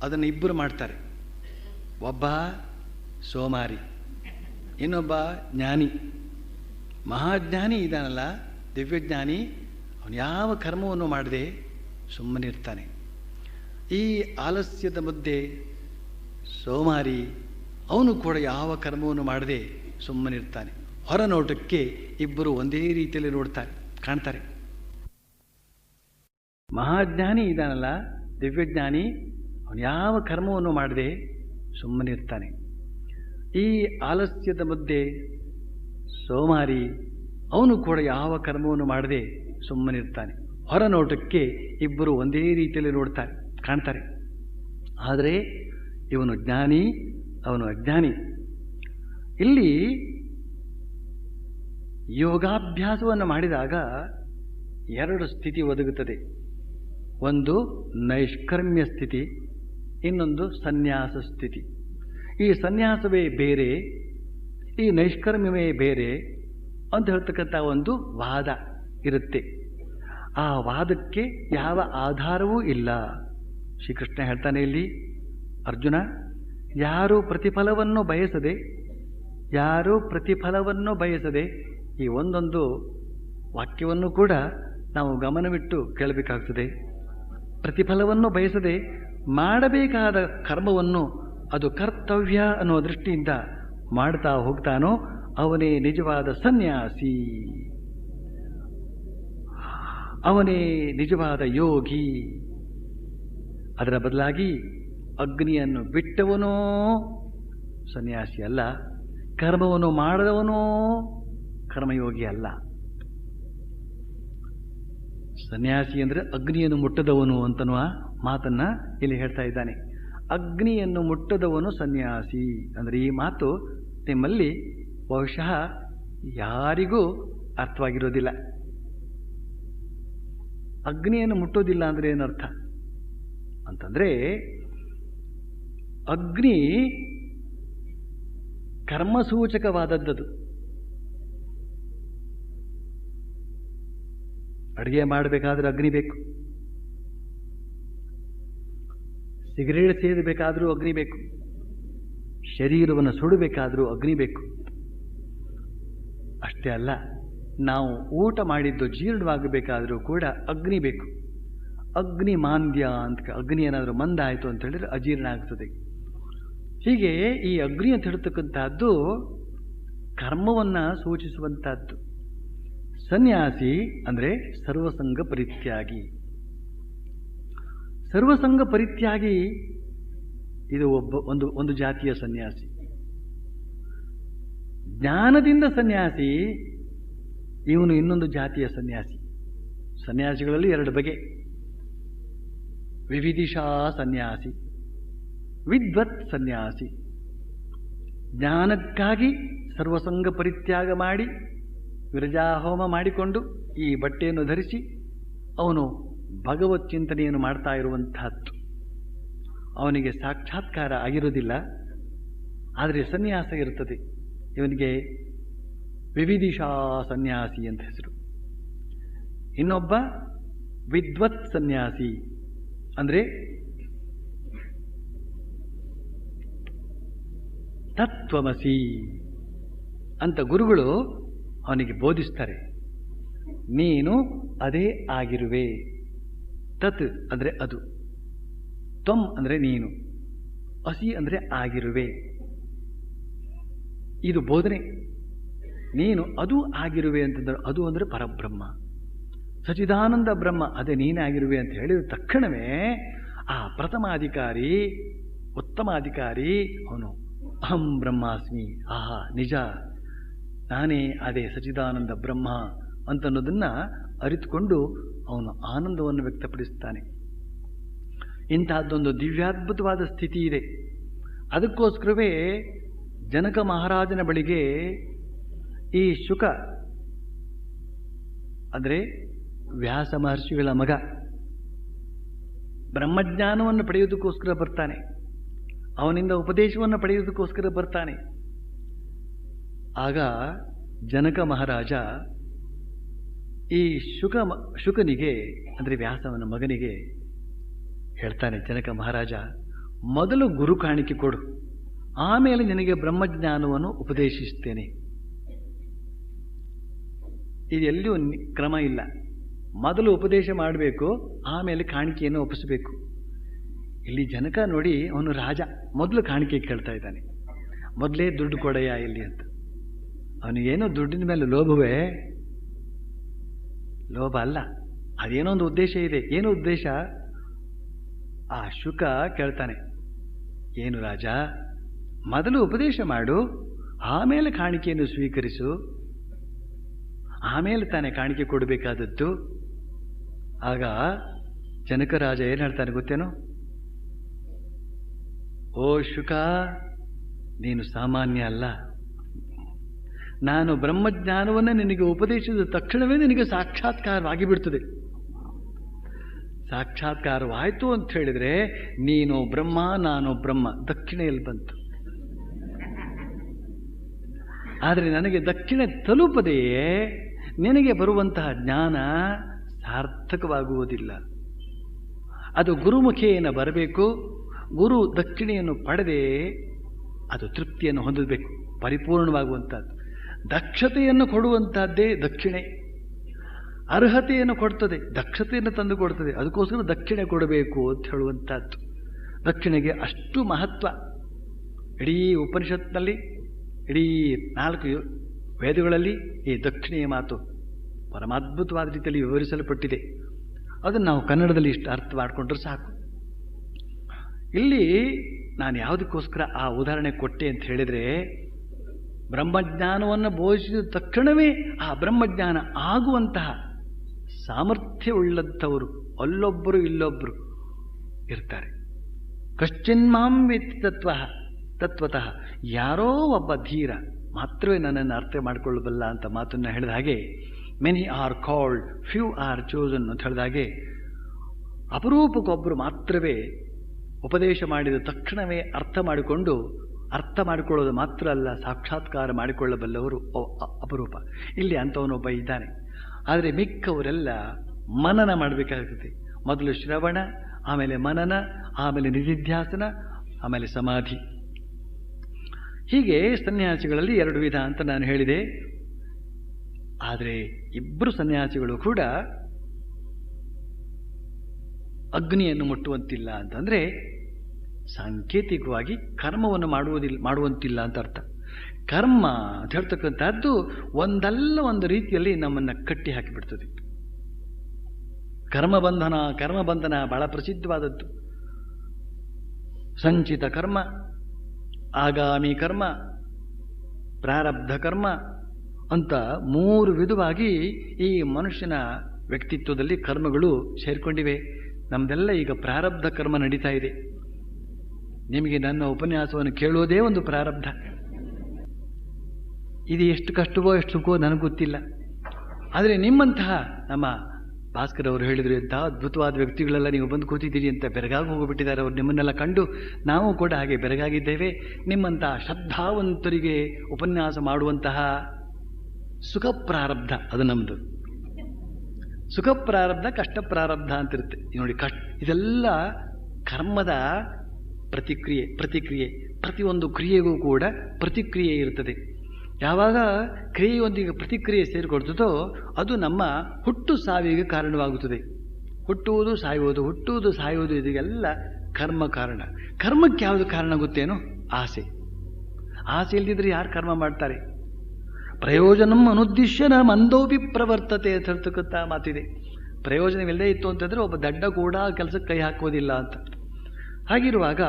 ಅದನ್ನು ಇಬ್ಬರು ಮಾಡ್ತಾರೆ. ಒಬ್ಬ ಸೋಮಾರಿ, ಇನ್ನೊಬ್ಬ ಜ್ಞಾನಿ. ಮಹಾಜ್ಞಾನಿ ಇದ್ದಾನಲ್ಲ, ದಿವ್ಯಜ್ಞಾನಿ, ಅವನು ಯಾವ ಕರ್ಮವನ್ನು ಮಾಡದೆ ಸುಮ್ಮನೆ ಇರ್ತಾನೆ. ಈ ಆಲಸ್ಯದ ಮಧ್ಯೆ ಸೋಮಾರಿ, ಅವನು ಕೂಡ ಯಾವ ಕರ್ಮವನ್ನು ಮಾಡದೆ ಸುಮ್ಮನಿರ್ತಾನೆ. ಹೊರನೋಟಕ್ಕೆ ಇಬ್ಬರು ಒಂದೇ ರೀತಿಯಲ್ಲಿ ಕಾಣ್ತಾರೆ. ಮಹಾಜ್ಞಾನಿ ಇದ್ದಾನಲ್ಲ, ದಿವ್ಯಜ್ಞಾನಿ, ಅವನು ಯಾವ ಕರ್ಮವನ್ನು ಮಾಡದೆ ಸುಮ್ಮನೆ ಇರ್ತಾನೆ. ಈ ಆಲಸ್ಯದ ಮಧ್ಯೆ ಸೋಮಾರಿ ಅವನು ಕೂಡ ಯಾವ ಕರ್ಮವನ್ನು ಮಾಡದೆ ಸುಮ್ಮನಿರ್ತಾನೆ. ಹೊರನೋಟಕ್ಕೆ ಇಬ್ಬರು ಒಂದೇ ರೀತಿಯಲ್ಲಿ ಕಾಣ್ತಾರೆ. ಆದರೆ ಇವನು ಜ್ಞಾನಿ, ಅವನು ಅಜ್ಞಾನಿ. ಇಲ್ಲಿ ಯೋಗಾಭ್ಯಾಸವನ್ನು ಮಾಡಿದಾಗ ಎರಡು ಸ್ಥಿತಿ ಒದಗುತ್ತದೆ. ಒಂದು ನೈಷ್ಕರ್ಮ್ಯ ಸ್ಥಿತಿ, ಇನ್ನೊಂದು ಸನ್ಯಾಸ ಸ್ಥಿತಿ. ಈ ಸನ್ಯಾಸವೇ ಬೇರೆ, ಈ ನೈಷ್ಕರ್ಮ್ಯವೇ ಬೇರೆ ಅಂತ ಹೇಳ್ತಕ್ಕಂಥ ಒಂದು ವಾದ ಇರುತ್ತೆ. ಆ ವಾದಕ್ಕೆ ಯಾವ ಆಧಾರವೂ ಇಲ್ಲ. ಶ್ರೀಕೃಷ್ಣ ಹೇಳ್ತಾನೆ ಇಲ್ಲಿ, ಅರ್ಜುನ, ಯಾರು ಪ್ರತಿಫಲವನ್ನು ಬಯಸದೆ ಈ ಒಂದೊಂದು ವಾಕ್ಯವನ್ನು ಕೂಡ ನಾವು ಗಮನವಿಟ್ಟು ಕೇಳಬೇಕಾಗ್ತದೆ. ಪ್ರತಿಫಲವನ್ನು ಬಯಸದೆ ಮಾಡಬೇಕಾದ ಕರ್ಮವನ್ನು ಅದು ಕರ್ತವ್ಯ ಅನ್ನೋ ದೃಷ್ಟಿಯಿಂದ ಮಾಡ್ತಾ ಹೋಗ್ತಾನೋ ಅವನೇ ನಿಜವಾದ ಸನ್ಯಾಸಿ, ಅವನೇ ನಿಜವಾದ ಯೋಗಿ. ಅದರ ಬದಲಾಗಿ ಅಗ್ನಿಯನ್ನು ಬಿಟ್ಟವನೋ ಸನ್ಯಾಸಿ ಅಲ್ಲ, ಕರ್ಮವನ್ನು ಮಾಡದವನೋ ಕರ್ಮಯೋಗಿ ಅಲ್ಲ. ಸನ್ಯಾಸಿ ಅಂದರೆ ಅಗ್ನಿಯನ್ನು ಮುಟ್ಟದವನು ಅಂತನ್ನುವ ಮಾತನ್ನ ಇಲ್ಲಿ ಹೇಳ್ತಾ ಇದ್ದಾನೆ. ಅಗ್ನಿಯನ್ನು ಮುಟ್ಟದವನು ಸನ್ಯಾಸಿ ಅಂದರೆ ಈ ಮಾತು ನಿಮ್ಮಲ್ಲಿ ಬಹುಶಃ ಯಾರಿಗೂ ಅರ್ಥವಾಗಿರೋದಿಲ್ಲ. ಅಗ್ನಿಯನ್ನು ಮುಟ್ಟೋದಿಲ್ಲ ಅಂದರೆ ಏನರ್ಥ ಅಂತಂದ್ರೆ, ಅಗ್ನಿ ಕರ್ಮಸೂಚಕವಾದದ್ದು. ಅಡುಗೆ ಮಾಡಬೇಕಾದ್ರೂ ಅಗ್ನಿ ಬೇಕು, ಸಿಗರೇಟ್ ಸೇದಬೇಕಾದ್ರೂ ಅಗ್ನಿ ಬೇಕು, ಶರೀರವನ್ನು ಸುಡಬೇಕಾದ್ರೂ ಅಗ್ನಿ ಬೇಕು. ಅಷ್ಟೇ ಅಲ್ಲ, ನಾವು ಊಟ ಮಾಡಿದ್ದು ಜೀರ್ಣವಾಗಬೇಕಾದರೂ ಕೂಡ ಅಗ್ನಿ ಬೇಕು. ಅಗ್ನಿ ಮಾಂದ್ಯ ಅಂತ, ಅಗ್ನಿ ಏನಾದರೂ ಮಂದ ಆಯಿತು ಅಂತ ಹೇಳಿದ್ರೆ ಅಜೀರ್ಣ ಆಗ್ತದೆ. ಹೀಗೆ ಈ ಅಗ್ನಿ ಅಂತ ಹೇಳ್ತಕ್ಕಂಥದ್ದು ಕರ್ಮವನ್ನು ಸೂಚಿಸುವಂಥದ್ದು. ಸನ್ಯಾಸಿ ಅಂದರೆ ಸರ್ವಸಂಗ ಪರಿತ್ಯಾಗಿ. ಸರ್ವಸಂಗ ಪರಿತ್ಯಾಗಿ ಇದು ಒಂದು ಜಾತಿಯ ಸನ್ಯಾಸಿ. ಜ್ಞಾನದಿಂದ ಸನ್ಯಾಸಿ ಇವನು ಇನ್ನೊಂದು ಜಾತಿಯ ಸನ್ಯಾಸಿ. ಸನ್ಯಾಸಿಗಳಲ್ಲಿ ಎರಡು ಬಗೆ: ವಿವಿಧಿಷಾ ಸನ್ಯಾಸಿ, ವಿದ್ವತ್ ಸನ್ಯಾಸಿ. ಜ್ಞಾನಕ್ಕಾಗಿ ಸರ್ವಸಂಗ ಪರಿತ್ಯಾಗ ಮಾಡಿ ವಿರಜಾಹೋಮ ಮಾಡಿಕೊಂಡು ಈ ಬಟ್ಟೆಯನ್ನು ಧರಿಸಿ ಅವನು ಭಗವತ್ ಚಿಂತನೆಯನ್ನು ಮಾಡ್ತಾ ಇರುವಂತಹದ್ದು. ಅವನಿಗೆ ಸಾಕ್ಷಾತ್ಕಾರ ಆಗಿರುವುದಿಲ್ಲ, ಆದರೆ ಸನ್ಯಾಸ ಇರುತ್ತದೆ. ಇವನಿಗೆ ವಿವಿಧಿಷಾ ಸನ್ಯಾಸಿ ಅಂತ ಹೆಸರು. ಇನ್ನೊಬ್ಬ ವಿದ್ವತ್ ಸನ್ಯಾಸಿ ಅಂದರೆ ತತ್ವಮಸಿ ಅಂತ ಗುರುಗಳು ಅವನಿಗೆ ಬೋಧಿಸ್ತಾರೆ. ನೀನು ಅದೇ ಆಗಿರುವೆ. ತತ್ ಅಂದರೆ ಅದು, ತ್ವಂ ಅಂದರೆ ನೀನು, ಅಸಿ ಅಂದರೆ ಆಗಿರುವೆ. ಇದು ಬೋಧನೆ. ನೀನು ಅದು ಆಗಿರುವೆ ಅಂತಂದ್ರೆ, ಅದು ಅಂದರೆ ಪರಬ್ರಹ್ಮ, ಸಚಿದಾನಂದ ಬ್ರಹ್ಮ, ಅದೇ ನೀನೇ ಆಗಿರುವೆ ಅಂತ ಹೇಳಿದ ತಕ್ಷಣವೇ ಆ ಪ್ರಥಮಾಧಿಕಾರಿ, ಉತ್ತಮಾಧಿಕಾರಿ ಅವನು ಅಹಂ ಬ್ರಹ್ಮಾಸ್ಮಿ, ಆಹಾ ನಿಜ, ನಾನೇ ಅದೇ ಸಚಿದಾನಂದ ಬ್ರಹ್ಮ ಅಂತನ್ನೋದನ್ನು ಅರಿತುಕೊಂಡು ಅವನು ಆನಂದವನ್ನು ವ್ಯಕ್ತಪಡಿಸ್ತಾನೆ. ಇಂತಹದ್ದೊಂದು ದಿವ್ಯಾದ್ಭುತವಾದ ಸ್ಥಿತಿ ಇದೆ. ಅದಕ್ಕೋಸ್ಕರವೇ ಜನಕ ಮಹಾರಾಜನ ಬಳಿಗೆ ಈ ಶುಕ ಅಂದರೆ ವ್ಯಾಸ ಮಹರ್ಷಿಗಳ ಮಗ ಬ್ರಹ್ಮಜ್ಞಾನವನ್ನು ಪಡೆಯುವುದಕ್ಕೋಸ್ಕರ ಬರ್ತಾನೆ, ಅವನಿಂದ ಉಪದೇಶವನ್ನು ಪಡೆಯುವುದಕ್ಕೋಸ್ಕರ ಬರ್ತಾನೆ. ಆಗ ಜನಕ ಮಹಾರಾಜ ಈ ಶುಕನಿಗೆ ಅಂದರೆ ವ್ಯಾಸವನ ಮಗನಿಗೆ ಹೇಳ್ತಾನೆ, ಜನಕ ಮಹಾರಾಜ, ಮೊದಲು ಗುರು ಕಾಣಿಕೆ ಕೊಡು, ಆಮೇಲೆ ನಿನಗೆ ಬ್ರಹ್ಮಜ್ಞಾನವನ್ನು ಉಪದೇಶಿಸ್ತೇನೆ. ಇದೆಲ್ಲಿಯೂ ಕ್ರಮ ಇಲ್ಲ. ಮೊದಲು ಉಪದೇಶ ಮಾಡಬೇಕು, ಆಮೇಲೆ ಕಾಣಿಕೆಯನ್ನು ಒಪ್ಪಿಸಬೇಕು. ಇಲ್ಲಿ ಜನಕ ನೋಡಿ, ಅವನು ರಾಜ, ಮೊದಲು ಕಾಣಿಕೆ ಕೇಳ್ತಾ ಇದ್ದಾನೆ. ಮೊದಲೇ ದುಡ್ಡು ಕೊಡೆಯ ಇಲ್ಲಿ ಅಂತ. ಅವನಿಗೇನೋ ದುಡ್ಡಿನ ಮೇಲೆ ಲೋಭವೇ? ಲೋಭ ಅಲ್ಲ, ಅದೇನೋ ಒಂದು ಉದ್ದೇಶ ಇದೆ. ಏನು ಉದ್ದೇಶ? ಆ ಶುಕ ಕೇಳ್ತಾನೆ, ಏನು ರಾಜ, ಮೊದಲು ಉಪದೇಶ ಮಾಡು, ಆಮೇಲೆ ಕಾಣಿಕೆಯನ್ನು ಸ್ವೀಕರಿಸು, ಆಮೇಲೆ ತಾನೇ ಕಾಣಿಕೆ ಕೊಡಬೇಕಾದದ್ದು. ಆಗ ಜನಕರಾಜ ಏನು ಹೇಳ್ತಾನೆ ಗೊತ್ತೇನೋ? ಓ ಶುಕ, ನೀನು ಸಾಮಾನ್ಯ ಅಲ್ಲ. ನಾನು ಬ್ರಹ್ಮಜ್ಞಾನವನ್ನು ನಿನಗೆ ಉಪದೇಶಿಸಿದ ತಕ್ಷಣವೇ ನಿನಗೆ ಸಾಕ್ಷಾತ್ಕಾರವಾಗಿ ಬಿಡ್ತದೆ. ಸಾಕ್ಷಾತ್ಕಾರವಾಯಿತು ಅಂತ ಹೇಳಿದರೆ ನೀನು ಬ್ರಹ್ಮ, ನಾನು ಬ್ರಹ್ಮ, ದಕ್ಷಿಣೆಯಲ್ಲಿ ಬಂತು. ಆದರೆ ನನಗೆ ದಕ್ಷಿಣೆ ತಲುಪದೆಯೇ ನಿನಗೆ ಬರುವಂತಹ ಜ್ಞಾನ ಸಾರ್ಥಕವಾಗುವುದಿಲ್ಲ. ಅದು ಗುರುಮುಖೇನ ಬರಬೇಕು. ಗುರು ದಕ್ಷಿಣೆಯನ್ನು ಪಡೆದೇ ಅದು ತೃಪ್ತಿಯನ್ನು ಹೊಂದಬೇಕು, ಪರಿಪೂರ್ಣವಾಗುವಂಥದ್ದು. ದಕ್ಷತೆಯನ್ನು ಕೊಡುವಂಥದ್ದೇ ದಕ್ಷಿಣೆ. ಅರ್ಹತೆಯನ್ನು ಕೊಡ್ತದೆ, ದಕ್ಷತೆಯನ್ನು ತಂದು ಕೊಡ್ತದೆ. ಅದಕ್ಕೋಸ್ಕರ ದಕ್ಷಿಣೆ ಕೊಡಬೇಕು ಅಂತ ಹೇಳುವಂಥದ್ದು. ದಕ್ಷಿಣೆಗೆ ಅಷ್ಟು ಮಹತ್ವ. ಇಡೀ ಉಪನಿಷತ್ನಲ್ಲಿ, ಇಡೀ 4 ವೇದಗಳಲ್ಲಿ ಈ ದಕ್ಷಿಣೆಯ ಮಾತು ಪರಮಾದ್ಭುತವಾದ ರೀತಿಯಲ್ಲಿ ವಿವರಿಸಲ್ಪಟ್ಟಿದೆ. ಅದನ್ನು ನಾವು ಕನ್ನಡದಲ್ಲಿ ಇಷ್ಟು ಅರ್ಥ ಮಾಡಿಕೊಂಡ್ರೆ ಸಾಕು. ಇಲ್ಲಿ ನಾನು ಯಾವುದಕ್ಕೋಸ್ಕರ ಆ ಉದಾಹರಣೆ ಕೊಟ್ಟೆ ಅಂತ ಹೇಳಿದರೆ, ಬ್ರಹ್ಮಜ್ಞಾನವನ್ನು ಬೋಧಿಸಿದ ತಕ್ಷಣವೇ ಆ ಬ್ರಹ್ಮಜ್ಞಾನ ಆಗುವಂತಹ ಸಾಮರ್ಥ್ಯವುಳ್ಳಂಥವರು ಅಲ್ಲೊಬ್ಬರು ಇಲ್ಲೊಬ್ಬರು ಇರ್ತಾರೆ. ಕಶ್ಚಿನ್ಮಾಂ ವೇತ್ತಿ ತತ್ವತಃ, ಯಾರೋ ಒಬ್ಬ ಧೀರ ಮಾತ್ರವೇ ನನ್ನನ್ನು ಅರ್ಥ ಮಾಡಿಕೊಳ್ಳಬಲ್ಲ ಅಂತ ಮಾತನ್ನು ಹೇಳಿದ ಹಾಗೆ, many are called, few R chosen ಅಂತ ಹೇಳಿದ ಹಾಗೆ, ಅಪರೂಪಕ್ಕೊಬ್ಬರು ಮಾತ್ರವೇ ಉಪದೇಶ ಮಾಡಿದ ತಕ್ಷಣವೇ ಅರ್ಥ ಮಾಡಿಕೊಳ್ಳೋದು ಮಾತ್ರ ಅಲ್ಲ, ಸಾಕ್ಷಾತ್ಕಾರ ಮಾಡಿಕೊಳ್ಳಬಲ್ಲವರು ಅಪರೂಪ. ಇಲ್ಲಿ ಅಂಥವನೊಬ್ಬ ಇದ್ದಾನೆ. ಆದರೆ ಮಿಕ್ಕವರೆಲ್ಲ ಮನನ ಮಾಡಬೇಕಾಗ್ತದೆ. ಮೊದಲು ಶ್ರವಣ, ಆಮೇಲೆ ಮನನ, ಆಮೇಲೆ ನಿಧಿಧ್ಯಾಸನ, ಆಮೇಲೆ ಸಮಾಧಿ. ಹೀಗೆ ಸನ್ಯಾಸಿಗಳಲ್ಲಿ 2 ವಿಧ ಅಂತ ನಾನು ಹೇಳಿದೆ. ಆದರೆ ಇಬ್ಬರು ಸನ್ಯಾಸಿಗಳು ಕೂಡ ಅಗ್ನಿಯನ್ನು ಮುಟ್ಟುವಂತಿಲ್ಲ ಅಂತಂದರೆ ಸಾಂಕೇತಿಕವಾಗಿ ಕರ್ಮವನ್ನು ಮಾಡುವಂತಿಲ್ಲ ಅಂತ ಅರ್ಥ. ಕರ್ಮ ಅಂತ ಹೇಳ್ತಕ್ಕಂಥದ್ದು ಒಂದಲ್ಲ ಒಂದು ರೀತಿಯಲ್ಲಿ ನಮ್ಮನ್ನು ಕಟ್ಟಿ ಹಾಕಿಬಿಡ್ತದೆ. ಕರ್ಮಬಂಧನ ಬಹಳ ಪ್ರಸಿದ್ಧವಾದದ್ದು. ಸಂಚಿತ ಕರ್ಮ, ಆಗಾಮಿ ಕರ್ಮ, ಪ್ರಾರಬ್ಧ ಕರ್ಮ ಅಂತ 3 ವಿಧವಾಗಿ ಈ ಮನುಷ್ಯನ ವ್ಯಕ್ತಿತ್ವದಲ್ಲಿ ಕರ್ಮಗಳು ಸೇರಿಕೊಂಡಿವೆ. ನಮ್ದೆಲ್ಲ ಈಗ ಪ್ರಾರಬ್ಧ ಕರ್ಮ ನಡೀತಾ ಇದೆ. ನಿಮಗೆ ನನ್ನ ಉಪನ್ಯಾಸವನ್ನು ಕೇಳುವುದೇ ಒಂದು ಪ್ರಾರಬ್ಧ. ಇದು ಎಷ್ಟು ಕಷ್ಟವೋ ಎಷ್ಟು ಸುಖವೋ ನನಗೆ ಗೊತ್ತಿಲ್ಲ. ಆದರೆ ನಿಮ್ಮಂತಹ ನಮ್ಮ ಭಾಸ್ಕರ್ ಅವರು ಹೇಳಿದರು, ಎಂತಹ ಅದ್ಭುತವಾದ ವ್ಯಕ್ತಿಗಳೆಲ್ಲ ನೀವು ಬಂದು ಕೂತಿದ್ದೀರಿ ಅಂತ ಬೆರಗಾಗಿ ಹೋಗಿಬಿಟ್ಟಿದ್ದಾರೆ. ಅವರು ನಿಮ್ಮನ್ನೆಲ್ಲ ಕಂಡು ನಾವು ಕೂಡ ಹಾಗೆ ಬೆರಗಾಗಿದ್ದೇವೆ. ನಿಮ್ಮಂತಹ ಶ್ರದ್ಧಾವಂತರಿಗೆ ಉಪನ್ಯಾಸ ಮಾಡುವಂತಹ ಸುಖ ಪ್ರಾರಬ್ಧ ಅದು ನಮ್ಮದು. ಸುಖ ಪ್ರಾರಬ್ಧ, ಕಷ್ಟ ಪ್ರಾರಬ್ಧ ಅಂತಿರುತ್ತೆ ನೋಡಿ. ಇದೆಲ್ಲ ಕರ್ಮದ ಪ್ರತಿಕ್ರಿಯೆ. ಪ್ರತಿಯೊಂದು ಕ್ರಿಯೆಗೂ ಕೂಡ ಪ್ರತಿಕ್ರಿಯೆ ಇರ್ತದೆ. ಯಾವಾಗ ಕ್ರಿಯೆಯೊಂದಿಗೆ ಪ್ರತಿಕ್ರಿಯೆ ಸೇರಿಕೊಡ್ತದೋ ಅದು ನಮ್ಮ ಹುಟ್ಟು ಸಾವಿಗೆ ಕಾರಣವಾಗುತ್ತದೆ. ಹುಟ್ಟುವುದು ಸಾಯುವುದು ಇದೆಲ್ಲ ಕರ್ಮ ಕಾರಣ. ಕರ್ಮಕ್ಕೆ ಯಾವುದು ಕಾರಣ ಗೊತ್ತೇನು? ಆಸೆ ಇಲ್ಲದಿದ್ದರೆ ಯಾರು ಕರ್ಮ ಮಾಡ್ತಾರೆ? ಪ್ರಯೋಜನಂ ಅನುದ್ದಿಶ್ಯ ನ ಮಂದೋಪಿ ಪ್ರವರ್ತತೆ ಅಂತ ಹೇಳ್ತಕ್ಕಂಥ ಮಾತಿದೆ. ಪ್ರಯೋಜನವಿಲ್ಲದೆ ಇತ್ತು ಅಂತಂದರೆ ಒಬ್ಬ ದಡ್ಡ ಕೂಡ ಕೆಲಸಕ್ಕೆ ಕೈ ಹಾಕೋದಿಲ್ಲ ಅಂತ. ಹಾಗಿರುವಾಗ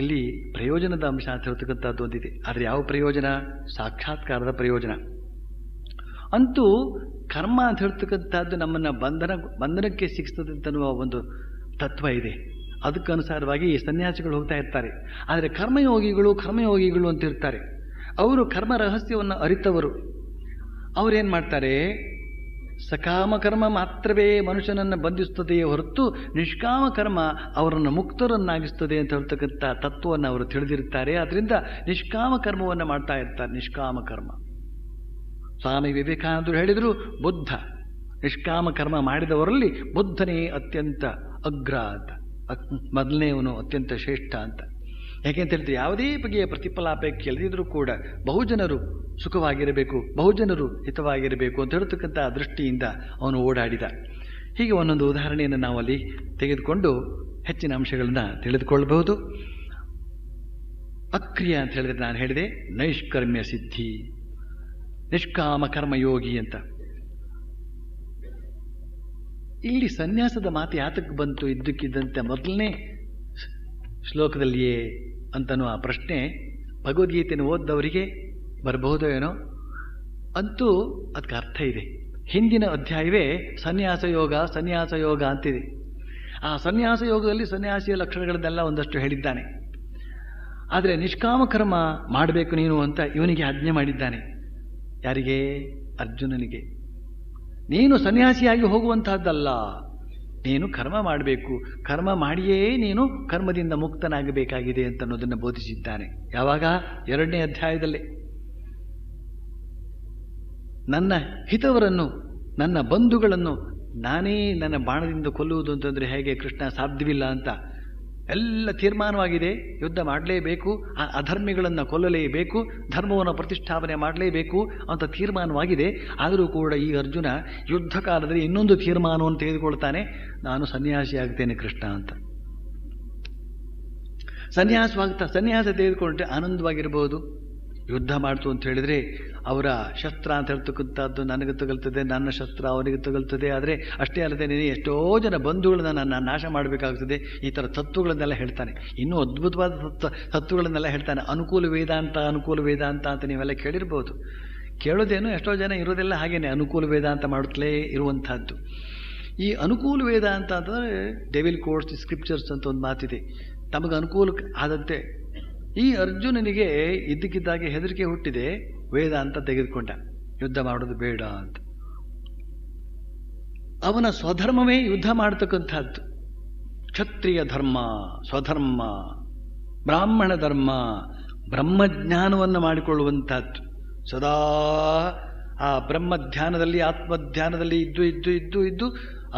ಇಲ್ಲಿ ಪ್ರಯೋಜನದ ಅಂಶ ಅಂತ ಹೇಳ್ತಕ್ಕಂಥದ್ದು ಒಂದಿದೆ. ಆದರೆ ಯಾವ ಪ್ರಯೋಜನ? ಸಾಕ್ಷಾತ್ಕಾರದ ಪ್ರಯೋಜನ. ಅಂತೂ ಕರ್ಮ ಅಂತ ಹೇಳ್ತಕ್ಕಂಥದ್ದು ನಮ್ಮನ್ನು ಬಂಧನಕ್ಕೆ ಸಿಕ್ಸ್ತದೆ ಅಂತನ್ನುವ ಒಂದು ತತ್ವ ಇದೆ. ಅದಕ್ಕನುಸಾರವಾಗಿ ಈ ಸನ್ಯಾಸಿಗಳು ಹೋಗ್ತಾ ಇರ್ತಾರೆ. ಆದರೆ ಕರ್ಮಯೋಗಿಗಳು ಅಂತ ಇರ್ತಾರೆ. ಅವರು ಕರ್ಮ ರಹಸ್ಯವನ್ನು ಅರಿತವರು. ಅವರೇನು ಮಾಡ್ತಾರೆ? ಸಕಾಮ ಕರ್ಮ ಮಾತ್ರವೇ ಮನುಷ್ಯನನ್ನು ಬಂಧಿಸುತ್ತದೆಯೇ ಹೊರತು ನಿಷ್ಕಾಮ ಕರ್ಮ ಅವರನ್ನು ಮುಕ್ತರನ್ನಾಗಿಸ್ತದೆ ಅಂತ ಹೇಳ್ತಕ್ಕಂಥ ತತ್ವವನ್ನು ಅವರು ತಿಳಿದಿರ್ತಾರೆ. ಅದರಿಂದ ನಿಷ್ಕಾಮ ಕರ್ಮವನ್ನು ಮಾಡ್ತಾ ಇರ್ತಾರೆ. ನಿಷ್ಕಾಮ ಕರ್ಮ ಸ್ವಾಮಿ ವಿವೇಕಾನಂದರು ಹೇಳಿದರು, ಬುದ್ಧ ನಿಷ್ಕಾಮ ಕರ್ಮ ಮಾಡಿದವರಲ್ಲಿ ಬುದ್ಧನೇ ಅತ್ಯಂತ ಅಗ್ರ ಅಂತ, ಮೊದಲನೇವನು ಅತ್ಯಂತ ಶ್ರೇಷ್ಠ ಅಂತ. ಯಾಕೆಂತ ಹೇಳಿದ್ರೆ ಯಾವುದೇ ಬಗೆಯ ಪ್ರತಿಫಲಾಪೇಕ್ಷೆ ಇಲ್ಲದಿದ್ರೂ ಕೂಡ ಬಹುಜನರು ಸುಖವಾಗಿರಬೇಕು, ಬಹುಜನರು ಹಿತವಾಗಿರಬೇಕು ಅಂತ ಹೇಳ್ತಕ್ಕಂಥ ದೃಷ್ಟಿಯಿಂದ ಅವನು ಓಡಾಡಿದ. ಹೀಗೆ ಒಂದೊಂದು ಉದಾಹರಣೆಯನ್ನು ನಾವಲ್ಲಿ ತೆಗೆದುಕೊಂಡು ಹೆಚ್ಚಿನ ಅಂಶಗಳನ್ನು ತಿಳಿದುಕೊಳ್ಳಬಹುದು. ಅಕ್ರಿಯ ಅಂತ ಹೇಳಿದ್ರೆ ನಾನು ಹೇಳಿದೆ ನೈಷ್ಕರ್ಮ್ಯ ಸಿದ್ಧಿ, ನಿಷ್ಕಾಮ ಕರ್ಮಯೋಗಿ ಅಂತ. ಇಲ್ಲಿ ಸನ್ಯಾಸದ ಮಾತು ಯಾತಕ್ಕೆ ಬಂತು ಇದ್ದಕ್ಕಿದ್ದಂತೆ ಮೊದಲನೇ ಶ್ಲೋಕದಲ್ಲಿಯೇ ಅಂತನೂ ಆ ಪ್ರಶ್ನೆ ಭಗವದ್ಗೀತೆಯನ್ನು ಓದ್ದವರಿಗೆ ಬರಬಹುದೋ ಏನೋ. ಅಂತೂ ಅದಕ್ಕೆ ಅರ್ಥ ಇದೆ. ಹಿಂದಿನ ಅಧ್ಯಾಯವೇ ಸನ್ಯಾಸ ಯೋಗ ಅಂತಿದೆ. ಆ ಸನ್ಯಾಸ ಯೋಗದಲ್ಲಿ ಸನ್ಯಾಸಿಯ ಲಕ್ಷಣಗಳನ್ನೆಲ್ಲ ಒಂದಷ್ಟು ಹೇಳಿದ್ದಾನೆ. ಆದರೆ ನಿಷ್ಕಾಮ ಕರ್ಮ ಮಾಡಬೇಕು ನೀನು ಅಂತ ಇವನಿಗೆ ಆಜ್ಞೆ ಮಾಡಿದ್ದಾನೆ. ಯಾರಿಗೆ? ಅರ್ಜುನನಿಗೆ. ನೀನು ಸನ್ಯಾಸಿಯಾಗಿ ಹೋಗುವಂತಹದ್ದಲ್ಲ, ನೀನು ಕರ್ಮ ಮಾಡಬೇಕು, ಕರ್ಮ ಮಾಡಿಯೇ ನೀನು ಕರ್ಮದಿಂದ ಮುಕ್ತನಾಗಬೇಕಾಗಿದೆ ಅಂತ ಅನ್ನೋದನ್ನು ಬೋಧಿಸಿದ್ದಾನೆ. ಯಾವಾಗ? 2ನೇ ಅಧ್ಯಾಯದಲ್ಲೇ. ನನ್ನ ಹಿತವರನ್ನು, ನನ್ನ ಬಂಧುಗಳನ್ನು ನಾನೇ ನನ್ನ ಬಾಣದಿಂದ ಕೊಲ್ಲುವುದು ಅಂತಂದರೆ ಹೇಗೆ ಕೃಷ್ಣ? ಸಾಧ್ಯವಿಲ್ಲ ಅಂತ ಎಲ್ಲ ತೀರ್ಮಾನವಾಗಿದೆ. ಯುದ್ಧ ಮಾಡಲೇಬೇಕು, ಆ ಅಧರ್ಮಿಗಳನ್ನು ಕೊಲ್ಲಲೇಬೇಕು, ಧರ್ಮವನ್ನು ಪ್ರತಿಷ್ಠಾಪನೆ ಮಾಡಲೇಬೇಕು ಅಂತ ತೀರ್ಮಾನವಾಗಿದೆ. ಆದರೂ ಕೂಡ ಈ ಅರ್ಜುನ ಯುದ್ಧ ಕಾಲದಲ್ಲಿ ಇನ್ನೊಂದು ತೀರ್ಮಾನವನ್ನು ತೆಗೆದುಕೊಳ್ತಾನೆ, ನಾನು ಸನ್ಯಾಸಿ ಆಗ್ತೇನೆ ಕೃಷ್ಣ ಅಂತ. ಸನ್ಯಾಸ ತೆಗೆದುಕೊಂಡ್ರೆ ಆನಂದವಾಗಿರ್ಬೋದು. ಯುದ್ಧ ಮಾಡ್ತು ಅಂತ ಹೇಳಿದರೆ ಅವರ ಶಸ್ತ್ರ ಅಂತ ಹೇಳ್ತಕ್ಕಂಥದ್ದು ನನಗೆ ತಗಲ್ತದೆ, ನನ್ನ ಶಸ್ತ್ರ ಅವನಿಗೆ ತಗಲ್ತದೆ. ಆದರೆ ಅಷ್ಟೇ ಅಲ್ಲದೆ ನೀನು ಎಷ್ಟೋ ಜನ ಬಂಧುಗಳನ್ನ ನಾನು ನಾಶ ಮಾಡಬೇಕಾಗ್ತದೆ. ಈ ಥರ ತತ್ವಗಳನ್ನೆಲ್ಲ ಹೇಳ್ತಾನೆ. ಇನ್ನೂ ಅದ್ಭುತವಾದ ತತ್ವಗಳನ್ನೆಲ್ಲ ಹೇಳ್ತಾನೆ. ಅನುಕೂಲ ವೇದಾಂತ ಅಂತ ನೀವೆಲ್ಲ ಕೇಳಿರ್ಬೋದು. ಕೇಳೋದೇನು, ಎಷ್ಟೋ ಜನ ಇರೋದೆಲ್ಲ ಹಾಗೇನೆ ಅನುಕೂಲ ವೇದಾಂತ ಮಾಡುತ್ತಲೇ ಇರುವಂತಹದ್ದು. ಈ ಅನುಕೂಲ ವೇದಾಂತ ಅಂತಂದರೆ ಡೆವಿಲ್ ಕೋಟ್ಸ್ ದಿ ಸ್ಕ್ರಿಪ್ಚರ್ಸ್ ಅಂತ ಒಂದು ಮಾತಿದೆ. ತಮಗೆ ಅನುಕೂಲಕ್ಕೆ ಆದಂತೆ ಈ ಅರ್ಜುನನಿಗೆ ಇದ್ದಕ್ಕಿದ್ದಾಗೆ ಹೆದರಿಕೆ ಹುಟ್ಟಿದೆ. ವೇದ ಅಂತ ತೆಗೆದುಕೊಂಡ, ಯುದ್ಧ ಮಾಡೋದು ಬೇಡ ಅಂತ. ಅವನ ಸ್ವಧರ್ಮವೇ ಯುದ್ಧ ಮಾಡತಕ್ಕಂಥದ್ದು. ಕ್ಷತ್ರಿಯ ಧರ್ಮ, ಸ್ವಧರ್ಮ, ಬ್ರಾಹ್ಮಣ ಧರ್ಮ, ಬ್ರಹ್ಮಜ್ಞಾನವನ್ನು ಮಾಡಿಕೊಳ್ಳುವಂಥದ್ದು. ಸದಾ ಆ ಬ್ರಹ್ಮಧ್ಯಾನದಲ್ಲಿ, ಆತ್ಮಧ್ಯಾನದಲ್ಲಿ ಇದ್ದು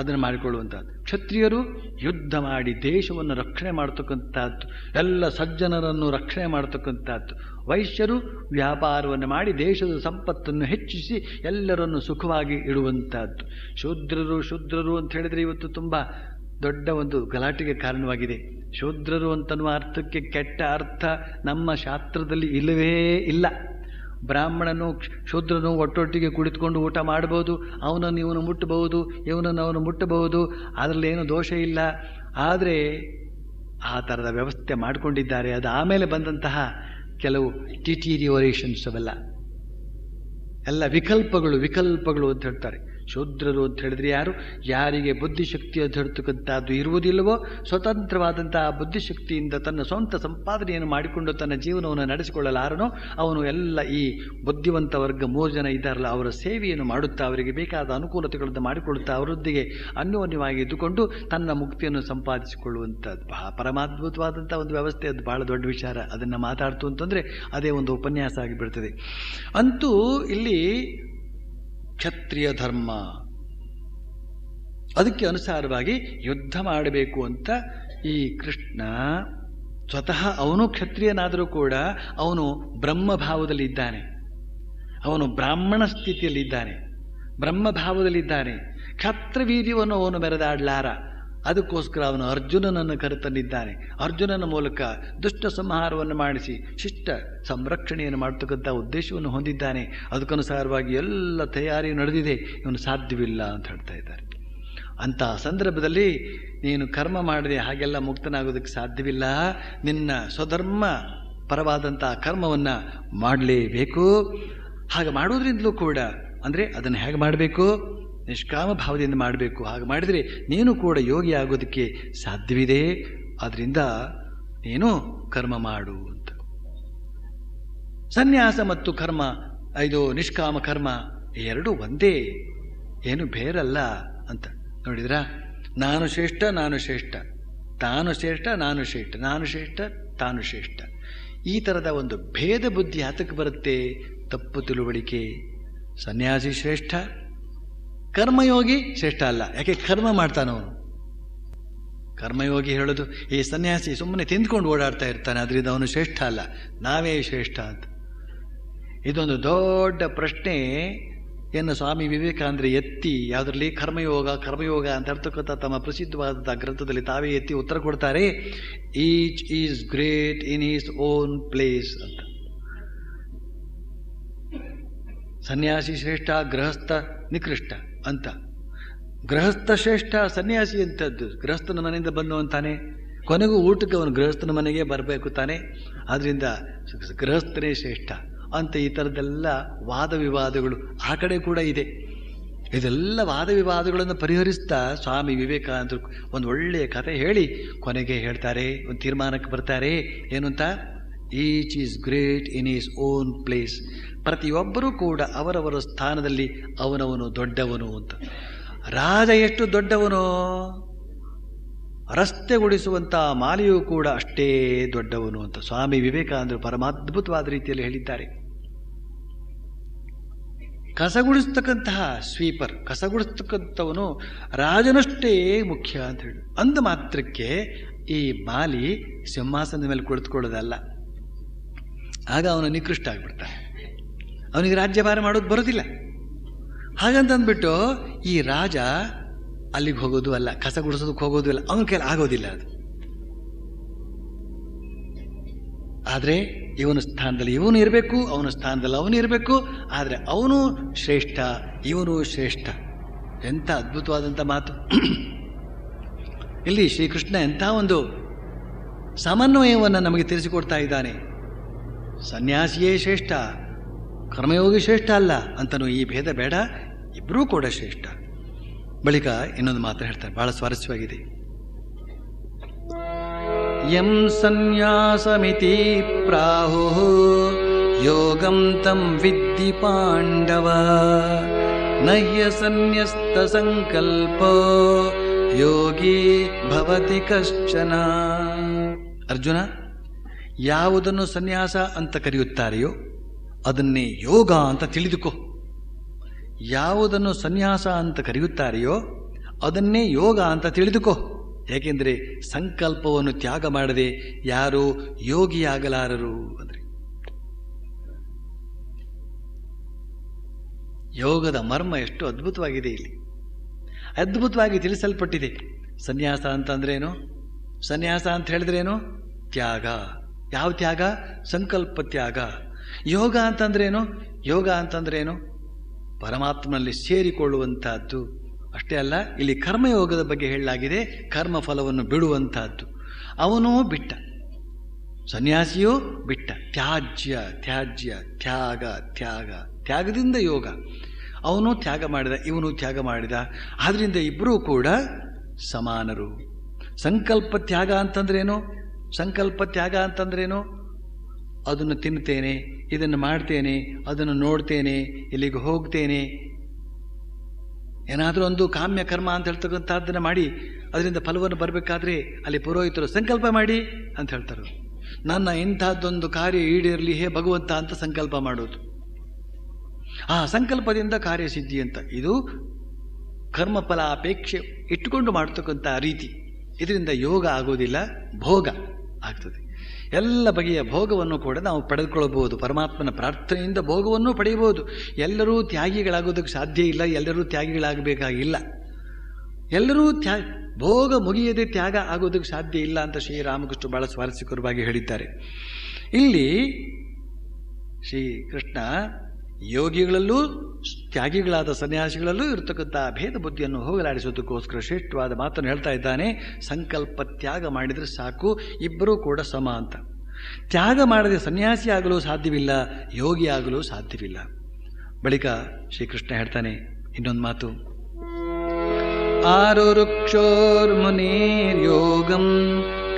ಅದನ್ನು ಮಾಡಿಕೊಳ್ಳುವಂಥದ್ದು. ಕ್ಷತ್ರಿಯರು ಯುದ್ಧ ಮಾಡಿ ದೇಶವನ್ನು ರಕ್ಷಣೆ ಮಾಡತಕ್ಕಂಥದ್ದು, ಎಲ್ಲ ಸಜ್ಜನರನ್ನು ರಕ್ಷಣೆ ಮಾಡತಕ್ಕಂಥದ್ದು. ವೈಶ್ಯರು ವ್ಯಾಪಾರವನ್ನು ಮಾಡಿ ದೇಶದ ಸಂಪತ್ತನ್ನು ಹೆಚ್ಚಿಸಿ ಎಲ್ಲರನ್ನು ಸುಖವಾಗಿ ಇಡುವಂಥದ್ದು. ಶೂದ್ರರು ಅಂತ ಹೇಳಿದರೆ ಇವತ್ತು ತುಂಬ ದೊಡ್ಡ ಒಂದು ಗಲಾಟೆಗೆ ಕಾರಣವಾಗಿದೆ. ಶೂದ್ರರು ಅಂತನ್ನುವ ಅರ್ಥಕ್ಕೆ ಕೆಟ್ಟ ಅರ್ಥ ನಮ್ಮ ಶಾಸ್ತ್ರದಲ್ಲಿ ಇಲ್ಲವೇ ಇಲ್ಲ. ಬ್ರಾಹ್ಮಣನು ಶೂದ್ರನು ಒಟ್ಟೊಟ್ಟಿಗೆ ಕುಳಿತುಕೊಂಡು ಊಟ ಮಾಡಬಹುದು, ಅವನನ್ನು ಇವನು ಮುಟ್ಟಬಹುದು, ಇವನನ್ನು ಅವನು ಮುಟ್ಟಬಹುದು, ಅದರಲ್ಲೇನು ದೋಷ ಇಲ್ಲ. ಆದರೆ ಆ ಥರದ ವ್ಯವಸ್ಥೆ ಮಾಡಿಕೊಂಡಿದ್ದಾರೆ. ಅದು ಆಮೇಲೆ ಬಂದಂತಹ ಕೆಲವು ಡಿಟೀರಿಯೋರೇಷನ್ಸ್ ಎಲ್ಲ ವಿಕಲ್ಪಗಳು ಅಂತ ಹೇಳ್ತಾರೆ. ಶೂದ್ರರು ಅಂತ ಹೇಳಿದ್ರೆ ಯಾರಿಗೆ ಬುದ್ಧಿಶಕ್ತಿ ಅಂತ ಹೇಳ್ತಕ್ಕಂಥದ್ದು ಇರುವುದಿಲ್ಲವೋ, ಸ್ವತಂತ್ರವಾದಂತಹ ಬುದ್ಧಿಶಕ್ತಿಯಿಂದ ತನ್ನ ಸ್ವಂತ ಸಂಪಾದನೆಯನ್ನು ಮಾಡಿಕೊಂಡು ತನ್ನ ಜೀವನವನ್ನು ನಡೆಸಿಕೊಳ್ಳಲಾರನೋ ಅವನು ಎಲ್ಲ ಈ ಬುದ್ಧಿವಂತ ವರ್ಗ 3 ಜನ ಇದ್ದಾರಲ್ಲ ಅವರ ಸೇವೆಯನ್ನು ಮಾಡುತ್ತಾ, ಅವರಿಗೆ ಬೇಕಾದ ಅನುಕೂಲತೆಗಳನ್ನು ಮಾಡಿಕೊಳ್ಳುತ್ತಾ ಅವರೊಂದಿಗೆ ಅನ್ಯೋನ್ಯವಾಗಿ ಇದ್ದುಕೊಂಡು ತನ್ನ ಮುಕ್ತಿಯನ್ನು ಸಂಪಾದಿಸಿಕೊಳ್ಳುವಂಥದ್ದು ಪರಮಾದ್ಭುತವಾದಂಥ ಒಂದು ವ್ಯವಸ್ಥೆ. ಅದು ಬಹಳ ದೊಡ್ಡ ವಿಚಾರ. ಅದನ್ನು ಮಾತಾಡ್ತು ಅಂತಂದರೆ ಅದೇ ಒಂದು ಉಪನ್ಯಾಸ ಆಗಿಬಿಡ್ತದೆ. ಅಂತೂ ಇಲ್ಲಿ ಕ್ಷತ್ರಿಯ ಧರ್ಮ, ಅದಕ್ಕೆ ಅನುಸಾರವಾಗಿ ಯುದ್ಧ ಮಾಡಬೇಕು ಅಂತ ಈ ಕೃಷ್ಣ ಸ್ವತಃ ಅವನು ಕ್ಷತ್ರಿಯನಾದರೂ ಕೂಡ ಅವನು ಬ್ರಹ್ಮಭಾವದಲ್ಲಿದ್ದಾನೆ. ಅವನು ಬ್ರಾಹ್ಮಣ ಸ್ಥಿತಿಯಲ್ಲಿದ್ದಾನೆ, ಬ್ರಹ್ಮಭಾವದಲ್ಲಿದ್ದಾನೆ. ಕ್ಷತ್ರವೀರ್ಯವನ್ನು ಅವನು ಮೆರೆದಾಡಲಾರ. ಅದಕ್ಕೋಸ್ಕರ ಅವನು ಅರ್ಜುನನನ್ನು ಕರೆತಂದಿದ್ದಾನೆ. ಅರ್ಜುನನ ಮೂಲಕ ದುಷ್ಟ ಸಂಹಾರವನ್ನು ಮಾಡಿಸಿ ಶಿಷ್ಟ ಸಂರಕ್ಷಣೆಯನ್ನು ಮಾಡತಕ್ಕಂಥ ಉದ್ದೇಶವನ್ನು ಹೊಂದಿದ್ದಾನೆ. ಅದಕ್ಕನುಸಾರವಾಗಿ ಎಲ್ಲ ತಯಾರಿ ನಡೆದಿದೆ. ಇವನು ಸಾಧ್ಯವಿಲ್ಲ ಅಂತ ಹೇಳ್ತಾ ಇದ್ದಾರೆ. ಅಂತಹ ಸಂದರ್ಭದಲ್ಲಿ ನೀನು ಕರ್ಮ ಮಾಡದೆ ಹಾಗೆಲ್ಲ ಮುಕ್ತನಾಗೋದಕ್ಕೆ ಸಾಧ್ಯವಿಲ್ಲ. ನಿನ್ನ ಸ್ವಧರ್ಮ ಪರವಾದಂತಹ ಕರ್ಮವನ್ನು ಮಾಡಲೇಬೇಕು. ಹಾಗೆ ಮಾಡುವುದರಿಂದಲೂ ಕೂಡ ಅಂದರೆ ಅದನ್ನು ಹೇಗೆ ಮಾಡಬೇಕು? ನಿಷ್ಕಾಮ ಭಾವದಿಂದ ಮಾಡಬೇಕು. ಹಾಗೆ ಮಾಡಿದರೆ ನೀನು ಕೂಡ ಯೋಗಿ ಆಗೋದಕ್ಕೆ ಸಾಧ್ಯವಿದೆ. ಆದ್ದರಿಂದ ನೀನು ಕರ್ಮ ಮಾಡು ಅಂತ. ಸನ್ಯಾಸ ಮತ್ತು ಕರ್ಮ, ಇದು ನಿಷ್ಕಾಮ ಕರ್ಮ ಎರಡೂ ಒಂದೇ, ಏನು ಬೇರಲ್ಲ ಅಂತ ನೋಡಿದ್ರಾ? ನಾನು ಶ್ರೇಷ್ಠ, ತಾನು ಶ್ರೇಷ್ಠ, ತಾನು ಶ್ರೇಷ್ಠ. ಈ ಥರದ ಒಂದು ಭೇದ ಬುದ್ಧಿ ಯಾತಕ್ಕೆ ಬರುತ್ತೆ? ತಪ್ಪು ತಿಳುವಳಿಕೆ. ಸನ್ಯಾಸಿ ಶ್ರೇಷ್ಠ, ಕರ್ಮಯೋಗಿ ಶ್ರೇಷ್ಠ ಅಲ್ಲ. ಯಾಕೆ? ಕರ್ಮ ಮಾಡ್ತಾನವನು. ಕರ್ಮಯೋಗಿ ಹೇಳೋದು ಈ ಸನ್ಯಾಸಿ ಸುಮ್ಮನೆ ತಿಂದ್ಕೊಂಡು ಓಡಾಡ್ತಾ ಇರ್ತಾನೆ, ಅದರಿಂದ ಅವನು ಶ್ರೇಷ್ಠ ಅಲ್ಲ, ನಾವೇ ಶ್ರೇಷ್ಠ ಅಂತ. ಇದೊಂದು ದೊಡ್ಡ ಪ್ರಶ್ನೆ ಏನು ಸ್ವಾಮಿ ವಿವೇಕಾನಂದರು ಎತ್ತಿ ಯಾವುದರಲ್ಲಿ ಕರ್ಮಯೋಗ ಅಂತ ಹೇಳ್ತಕ್ಕಂಥ ತಮ್ಮ ಪ್ರಸಿದ್ಧವಾದ ಗ್ರಂಥದಲ್ಲಿ ತಾವೇ ಎತ್ತಿ ಉತ್ತರ ಕೊಡ್ತಾರೆ. Each is great in is own place ಅಂತ. ಸನ್ಯಾಸಿ ಶ್ರೇಷ್ಠ, ಗೃಹಸ್ಥ ನಿಕೃಷ್ಟ ಅಂತ. ಗೃಹಸ್ಥ ಶ್ರೇಷ್ಠ, ಸನ್ಯಾಸಿ ಅಂತದ್ದು ಗೃಹಸ್ಥನ ಮನೆಯಿಂದ ಬಂದವಂತಾನೆ, ಕೊನೆಗೂ ಊಟಕ್ಕೆ ಅವನು ಗೃಹಸ್ಥನ ಮನೆಗೆ ಬರಬೇಕು ತಾನೆ. ಆದ್ದರಿಂದ ಗೃಹಸ್ಥನೇ ಶ್ರೇಷ್ಠ ಅಂತ ಈ ಥರದ್ದೆಲ್ಲ ವಾದ ವಿವಾದಗಳು ಆ ಕಡೆ ಕೂಡ ಇದೆ. ಇದೆಲ್ಲ ವಾದ ವಿವಾದಗಳನ್ನು ಪರಿಹರಿಸ್ತಾ ಸ್ವಾಮಿ ವಿವೇಕಾನಂದರು ಒಂದು ಒಳ್ಳೆಯ ಕಥೆ ಹೇಳಿ ಕೊನೆಗೆ ಹೇಳ್ತಾರೆ, ಒಂದು ತೀರ್ಮಾನಕ್ಕೆ ಬರ್ತಾರೆ. ಏನು ಅಂತ? Each is great in is own place. ಪ್ರತಿಯೊಬ್ಬರೂ ಕೂಡ ಅವರವರ ಸ್ಥಾನದಲ್ಲಿ ಅವನವನು ದೊಡ್ಡವನು ಅಂತ. ರಾಜ ಎಷ್ಟು ದೊಡ್ಡವನೋ, ರಸ್ತೆ ಗುಡಿಸುವಂಥ ಮಾಲಿಯೂ ಕೂಡ ಅಷ್ಟೇ ದೊಡ್ಡವನು ಅಂತ ಸ್ವಾಮಿ ವಿವೇಕಾನಂದರು ಪರಮಾದ್ಭುತವಾದ ರೀತಿಯಲ್ಲಿ ಹೇಳಿದ್ದಾರೆ. ಕಸಗುಡಿಸ್ತಕ್ಕಂತಹ ಸ್ವೀಪರ್, ಕಸಗುಡಿಸ್ತಕ್ಕಂಥವನು ರಾಜನಷ್ಟೇ ಮುಖ್ಯ ಅಂತ ಹೇಳಿ ಅಂದ ಮಾತ್ರಕ್ಕೆ ಈ ಮಾಲಿ ಸಿಂಹಾಸನದ ಮೇಲೆ ಕುಳಿತುಕೊಳ್ಳೋದಲ್ಲ. ಆಗ ಅವನು ನಿಕೃಷ್ಟ ಆಗಿಬಿಡ್ತಾನೆ, ಅವನಿಗೆ ರಾಜ್ಯಭಾರ ಮಾಡೋದು ಬರೋದಿಲ್ಲ. ಹಾಗಂತಂದ್ಬಿಟ್ಟು ಈ ರಾಜ ಅಲ್ಲಿಗೆ ಹೋಗೋದು ಅಲ್ಲ, ಕಸ ಗುಡಿಸೋದಕ್ಕೆ ಹೋಗೋದು ಇಲ್ಲ, ಅವನ ಕೈಲಿ ಆಗೋದಿಲ್ಲ ಅದು. ಆದರೆ ಇವನ ಸ್ಥಾನದಲ್ಲಿ ಇವನು ಇರಬೇಕು, ಅವನ ಸ್ಥಾನದಲ್ಲಿ ಅವನು ಇರಬೇಕು. ಆದರೆ ಅವನು ಶ್ರೇಷ್ಠ, ಇವನು ಶ್ರೇಷ್ಠ. ಎಂಥ ಅದ್ಭುತವಾದಂಥ ಮಾತು ಇಲ್ಲಿ ಶ್ರೀಕೃಷ್ಣ ಎಂಥ ಒಂದು ಸಮನ್ವಯವನ್ನು ನಮಗೆ ತಿಳಿಸಿಕೊಡ್ತಾ ಇದ್ದಾನೆ. ಸನ್ಯಾಸಿಯೇ ಶ್ರೇಷ್ಠ, ಕರ್ಮಯೋಗಿ ಶ್ರೇಷ್ಠ ಅಲ್ಲ ಅಂತನೂ ಈ ಭೇದ ಬೇಡ, ಇಬ್ಬರೂ ಕೂಡ ಶ್ರೇಷ್ಠ. ಬಳಿಕ ಇನ್ನೊಂದು ಮಾತು ಹೇಳ್ತಾರೆ, ಬಹಳ ಸ್ವಾರಸ್ಯವಾಗಿದೆ. ಯಂ ಸನ್ಯಾಸಮಿತಿ ಪ್ರಾಹುಃ ಯೋಗಂ ತಂ ವಿದ್ಧಿ ಪಾಂಡವ ನಹ್ಯ ಸನ್ಯಸ್ತ ಸಂಕಲ್ಪೋ ಯೋಗಿ ಭವತಿ ಕಶ್ಚನ. ಅರ್ಜುನ, ಯಾವುದನ್ನು ಸನ್ಯಾಸ ಅಂತ ಕರೆಯುತ್ತಾರೆಯೋ ಅದನ್ನೇ ಯೋಗ ಅಂತ ತಿಳಿದುಕೋ. ಯಾವುದನ್ನು ಸನ್ಯಾಸ ಅಂತ ಕರೆಯುತ್ತಾರೆಯೋ ಅದನ್ನೇ ಯೋಗ ಅಂತ ತಿಳಿದುಕೋ. ಏಕೆಂದರೆ ಸಂಕಲ್ಪವನ್ನು ತ್ಯಾಗ ಮಾಡದೆ ಯಾರೂ ಯೋಗಿಯಾಗಲಾರರು. ಅಂದರೆ ಯೋಗದ ಮರ್ಮ ಎಷ್ಟು ಅದ್ಭುತವಾಗಿದೆ, ಇಲ್ಲಿ ಅದ್ಭುತವಾಗಿ ತಿಳಿಸಲ್ಪಟ್ಟಿದೆ. ಸನ್ಯಾಸ ಅಂತಂದ್ರೇನು? ಸನ್ಯಾಸ ಅಂತ ಹೇಳಿದ್ರೇನು? ತ್ಯಾಗ. ಯಾವ ತ್ಯಾಗ? ಸಂಕಲ್ಪ ತ್ಯಾಗ. ಯೋಗ ಅಂತಂದ್ರೇನು? ಯೋಗ ಅಂತಂದ್ರೇನು? ಪರಮಾತ್ಮನಲ್ಲಿ ಸೇರಿಕೊಳ್ಳುವಂತಹದ್ದು. ಅಷ್ಟೇ ಅಲ್ಲ, ಇಲ್ಲಿ ಕರ್ಮಯೋಗದ ಬಗ್ಗೆ ಹೇಳಲಾಗಿದೆ, ಕರ್ಮ ಫಲವನ್ನು ಬಿಡುವಂತಹದ್ದು. ಅವನೂ ಬಿಟ್ಟ, ಸನ್ಯಾಸಿಯೂ ಬಿಟ್ಟ. ತ್ಯಾಜ್ಯ ತ್ಯಾಜ್ಯ, ತ್ಯಾಗ ತ್ಯಾಗ, ತ್ಯಾಗದಿಂದ ಯೋಗ. ಅವನು ತ್ಯಾಗ ಮಾಡಿದ, ಇವನು ತ್ಯಾಗ ಮಾಡಿದ. ಆದ್ರಿಂದ ಇಬ್ಬರೂ ಕೂಡ ಸಮಾನರು. ಸಂಕಲ್ಪ ತ್ಯಾಗ ಅಂತಂದ್ರೇನು? ಸಂಕಲ್ಪ ತ್ಯಾಗ ಅಂತಂದ್ರೇನು? ಅದನ್ನು ತಿನ್ನುತ್ತೇನೆ, ಇದನ್ನು ಮಾಡ್ತೇನೆ, ಅದನ್ನು ನೋಡ್ತೇನೆ, ಇಲ್ಲಿಗೆ ಹೋಗ್ತೇನೆ, ಏನಾದರೂ ಒಂದು ಕಾಮ್ಯ ಕರ್ಮ ಅಂತ ಹೇಳ್ತಕ್ಕಂಥದ್ದನ್ನು ಮಾಡಿ ಅದರಿಂದ ಫಲವನ್ನು ಬರಬೇಕಾದ್ರೆ ಅಲ್ಲಿ ಪುರೋಹಿತರು ಸಂಕಲ್ಪ ಮಾಡಿ ಅಂತ ಹೇಳ್ತಾರೆ. ನನ್ನ ಇಂಥದ್ದೊಂದು ಕಾರ್ಯ ಈಡೇರಲಿ ಹೇ ಭಗವಂತ ಅಂತ ಸಂಕಲ್ಪ ಮಾಡೋದು. ಆ ಸಂಕಲ್ಪದಿಂದ ಕಾರ್ಯಸಿದ್ಧಿ ಅಂತ. ಇದು ಕರ್ಮಫಲ ಅಪೇಕ್ಷೆ ಇಟ್ಟುಕೊಂಡು ಮಾಡ್ತಕ್ಕಂಥ ರೀತಿ. ಇದರಿಂದ ಯೋಗ ಆಗೋದಿಲ್ಲ, ಭೋಗ ಆಗ್ತದೆ. ಎಲ್ಲ ಬಗೆಯ ಭೋಗವನ್ನು ಕೂಡ ನಾವು ಪಡೆದುಕೊಳ್ಳಬಹುದು. ಪರಮಾತ್ಮನ ಪ್ರಾರ್ಥನೆಯಿಂದ ಭೋಗವನ್ನು ಪಡೆಯಬಹುದು. ಎಲ್ಲರೂ ತ್ಯಾಗಿಗಳಾಗೋದಕ್ಕೆ ಸಾಧ್ಯ ಇಲ್ಲ, ಎಲ್ಲರೂ ತ್ಯಾಗಿಗಳಾಗಬೇಕಾಗಿಲ್ಲ. ಎಲ್ಲರೂ ಭೋಗ ಮುಗಿಯದೆ ತ್ಯಾಗ ಆಗೋದಕ್ಕೆ ಸಾಧ್ಯ ಇಲ್ಲ ಅಂತ ಶ್ರೀರಾಮಕೃಷ್ಣ ಬಹಳ ಸ್ವಾರಸ್ಯಕರವಾಗಿ ಹೇಳಿದ್ದಾರೆ. ಇಲ್ಲಿ ಶ್ರೀಕೃಷ್ಣ ಯೋಗಿಗಳಲ್ಲೂ ತ್ಯಾಗಿಗಳಾದ ಸನ್ಯಾಸಿಗಳಲ್ಲೂ ಇರತಕ್ಕಂಥ ಭೇದ ಬುದ್ಧಿಯನ್ನು ಹೋಗಲಾಡಿಸೋದಕ್ಕೋಸ್ಕರ ಶ್ರೇಷ್ಠವಾದ ಮಾತನ್ನು ಹೇಳ್ತಾ ಇದ್ದಾನೆ. ಸಂಕಲ್ಪ ತ್ಯಾಗ ಮಾಡಿದರೆ ಸಾಕು, ಇಬ್ಬರೂ ಕೂಡ ಸಮ ಅಂತ. ತ್ಯಾಗ ಮಾಡದೆ ಸನ್ಯಾಸಿ ಆಗಲು ಸಾಧ್ಯವಿಲ್ಲ, ಯೋಗಿ ಆಗಲು ಸಾಧ್ಯವಿಲ್ಲ. ಬಳಿಕ ಶ್ರೀಕೃಷ್ಣ ಹೇಳ್ತಾನೆ ಇನ್ನೊಂದು ಮಾತು. ಆರುರುಕ್ಷೋರ್ಮುನೇರ್ಯೋಗಂ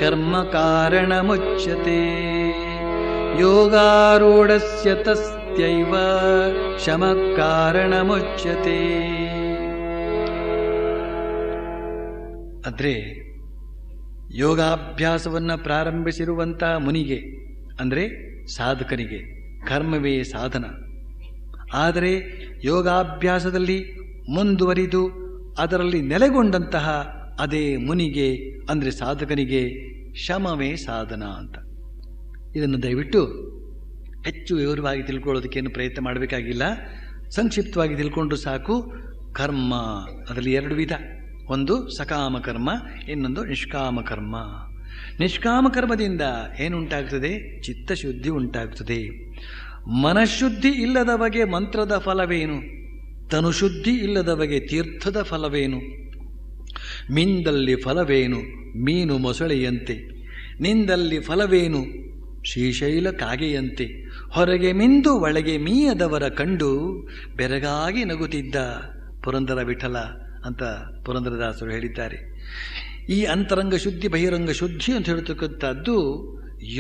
ಕರ್ಮ ಕಾರಣ ಮುಚ್ಯತೆ ಯೋಗಾರೂಢಸ್ಯ ತಸ್ಯೈವ ಶಮ ಕಾರಣ ಮುಚ್ಯತೆ. ಆದರೆ ಯೋಗಾಭ್ಯಾಸವನ್ನು ಪ್ರಾರಂಭಿಸಿರುವಂಥ ಮುನಿಗೆ, ಅಂದರೆ ಸಾಧಕನಿಗೆ, ಕರ್ಮವೇ ಸಾಧನ. ಆದರೆ ಯೋಗಾಭ್ಯಾಸದಲ್ಲಿ ಮುಂದುವರಿದು ಅದರಲ್ಲಿ ನೆಲೆಗೊಂಡಂತಹ ಅದೇ ಮುನಿಗೆ, ಅಂದರೆ ಸಾಧಕನಿಗೆ, ಶಮವೇ ಸಾಧನ ಅಂತ. ಇದನ್ನು ದಯವಿಟ್ಟು ಹೆಚ್ಚು ವಿವರವಾಗಿ ತಿಳ್ಕೊಳ್ಳೋದಕ್ಕೇನು ಪ್ರಯತ್ನ ಮಾಡಬೇಕಾಗಿಲ್ಲ, ಸಂಕ್ಷಿಪ್ತವಾಗಿ ತಿಳ್ಕೊಂಡ್ರು ಸಾಕು. ಕರ್ಮ ಅದರಲ್ಲಿ ಎರಡು ವಿಧ, ಒಂದು ಸಕಾಮ ಕರ್ಮ, ಇನ್ನೊಂದು ನಿಷ್ಕಾಮ ಕರ್ಮ. ನಿಷ್ಕಾಮ ಕರ್ಮದಿಂದ ಏನುಂಟಾಗ್ತದೆ? ಚಿತ್ತಶುದ್ಧಿ ಉಂಟಾಗ್ತದೆ. ಮನಃಶುದ್ಧಿ ಇಲ್ಲದ ಬಗೆ ಮಂತ್ರದ ಫಲವೇನು? ತನುಶುದ್ಧಿ ಇಲ್ಲದವಗೆ ತೀರ್ಥದ ಫಲವೇನು, ಮಿಂದಲ್ಲಿ ಫಲವೇನು ಮೀನು ಮೊಸಳೆಯಂತೆ, ನಿಂದಲ್ಲಿ ಫಲವೇನು ಶ್ರೀಶೈಲ ಕಾಗೆಯಂತೆ, ಹೊರಗೆ ಮಿಂದು ಒಳಗೆ ಮೀಯದವರ ಕಂಡು ಬೆರಗಾಗಿ ನಗುತ್ತಿದ್ದ ಪುರಂದರ ವಿಠಲ ಅಂತ ಪುರಂದರದಾಸರು ಹೇಳಿದ್ದಾರೆ. ಈ ಅಂತರಂಗ ಶುದ್ಧಿ ಬಹಿರಂಗ ಶುದ್ಧಿ ಅಂತ ಹೇಳ್ತಕ್ಕಂಥದ್ದು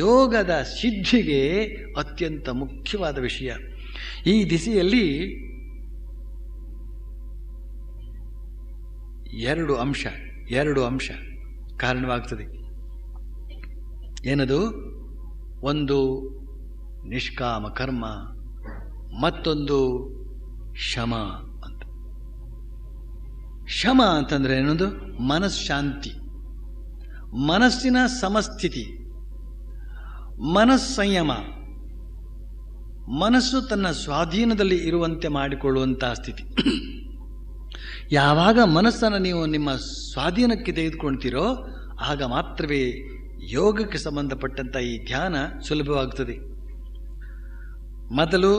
ಯೋಗದ ಸಿದ್ಧಿಗೆ ಅತ್ಯಂತ ಮುಖ್ಯವಾದ ವಿಷಯ. ಈ ದಿಸೆಯಲ್ಲಿ ಎರಡು ಅಂಶ ಕಾರಣವಾಗ್ತದೆ. ಏನದು? ಒಂದು ನಿಷ್ಕಾಮ ಕರ್ಮ, ಮತ್ತೊಂದು ಶಮ ಅಂತ. ಶಮ ಅಂತಂದ್ರೆ ಏನೊಂದು ಮನಃಶಾಂತಿ, ಮನಸ್ಸಿನ ಸಮಸ್ಥಿತಿ, ಮನಸ್ಸಂಯಮ, ಮನಸ್ಸು ತನ್ನ ಸ್ವಾಧೀನದಲ್ಲಿ ಇರುವಂತೆ ಮಾಡಿಕೊಳ್ಳುವಂತಹ ಸ್ಥಿತಿ. ಯಾವಾಗ ಮನಸ್ಸನ್ನು ನೀವು ನಿಮ್ಮ ಸ್ವಾಧೀನಕ್ಕೆ ತೆಗೆದುಕೊಳ್ತೀರೋ ಆಗ ಮಾತ್ರವೇ ಯೋಗಕ್ಕೆ ಸಂಬಂಧಪಟ್ಟಂಥ ಈ ಧ್ಯಾನ ಸುಲಭವಾಗುತ್ತದೆ. ಮೊದಲು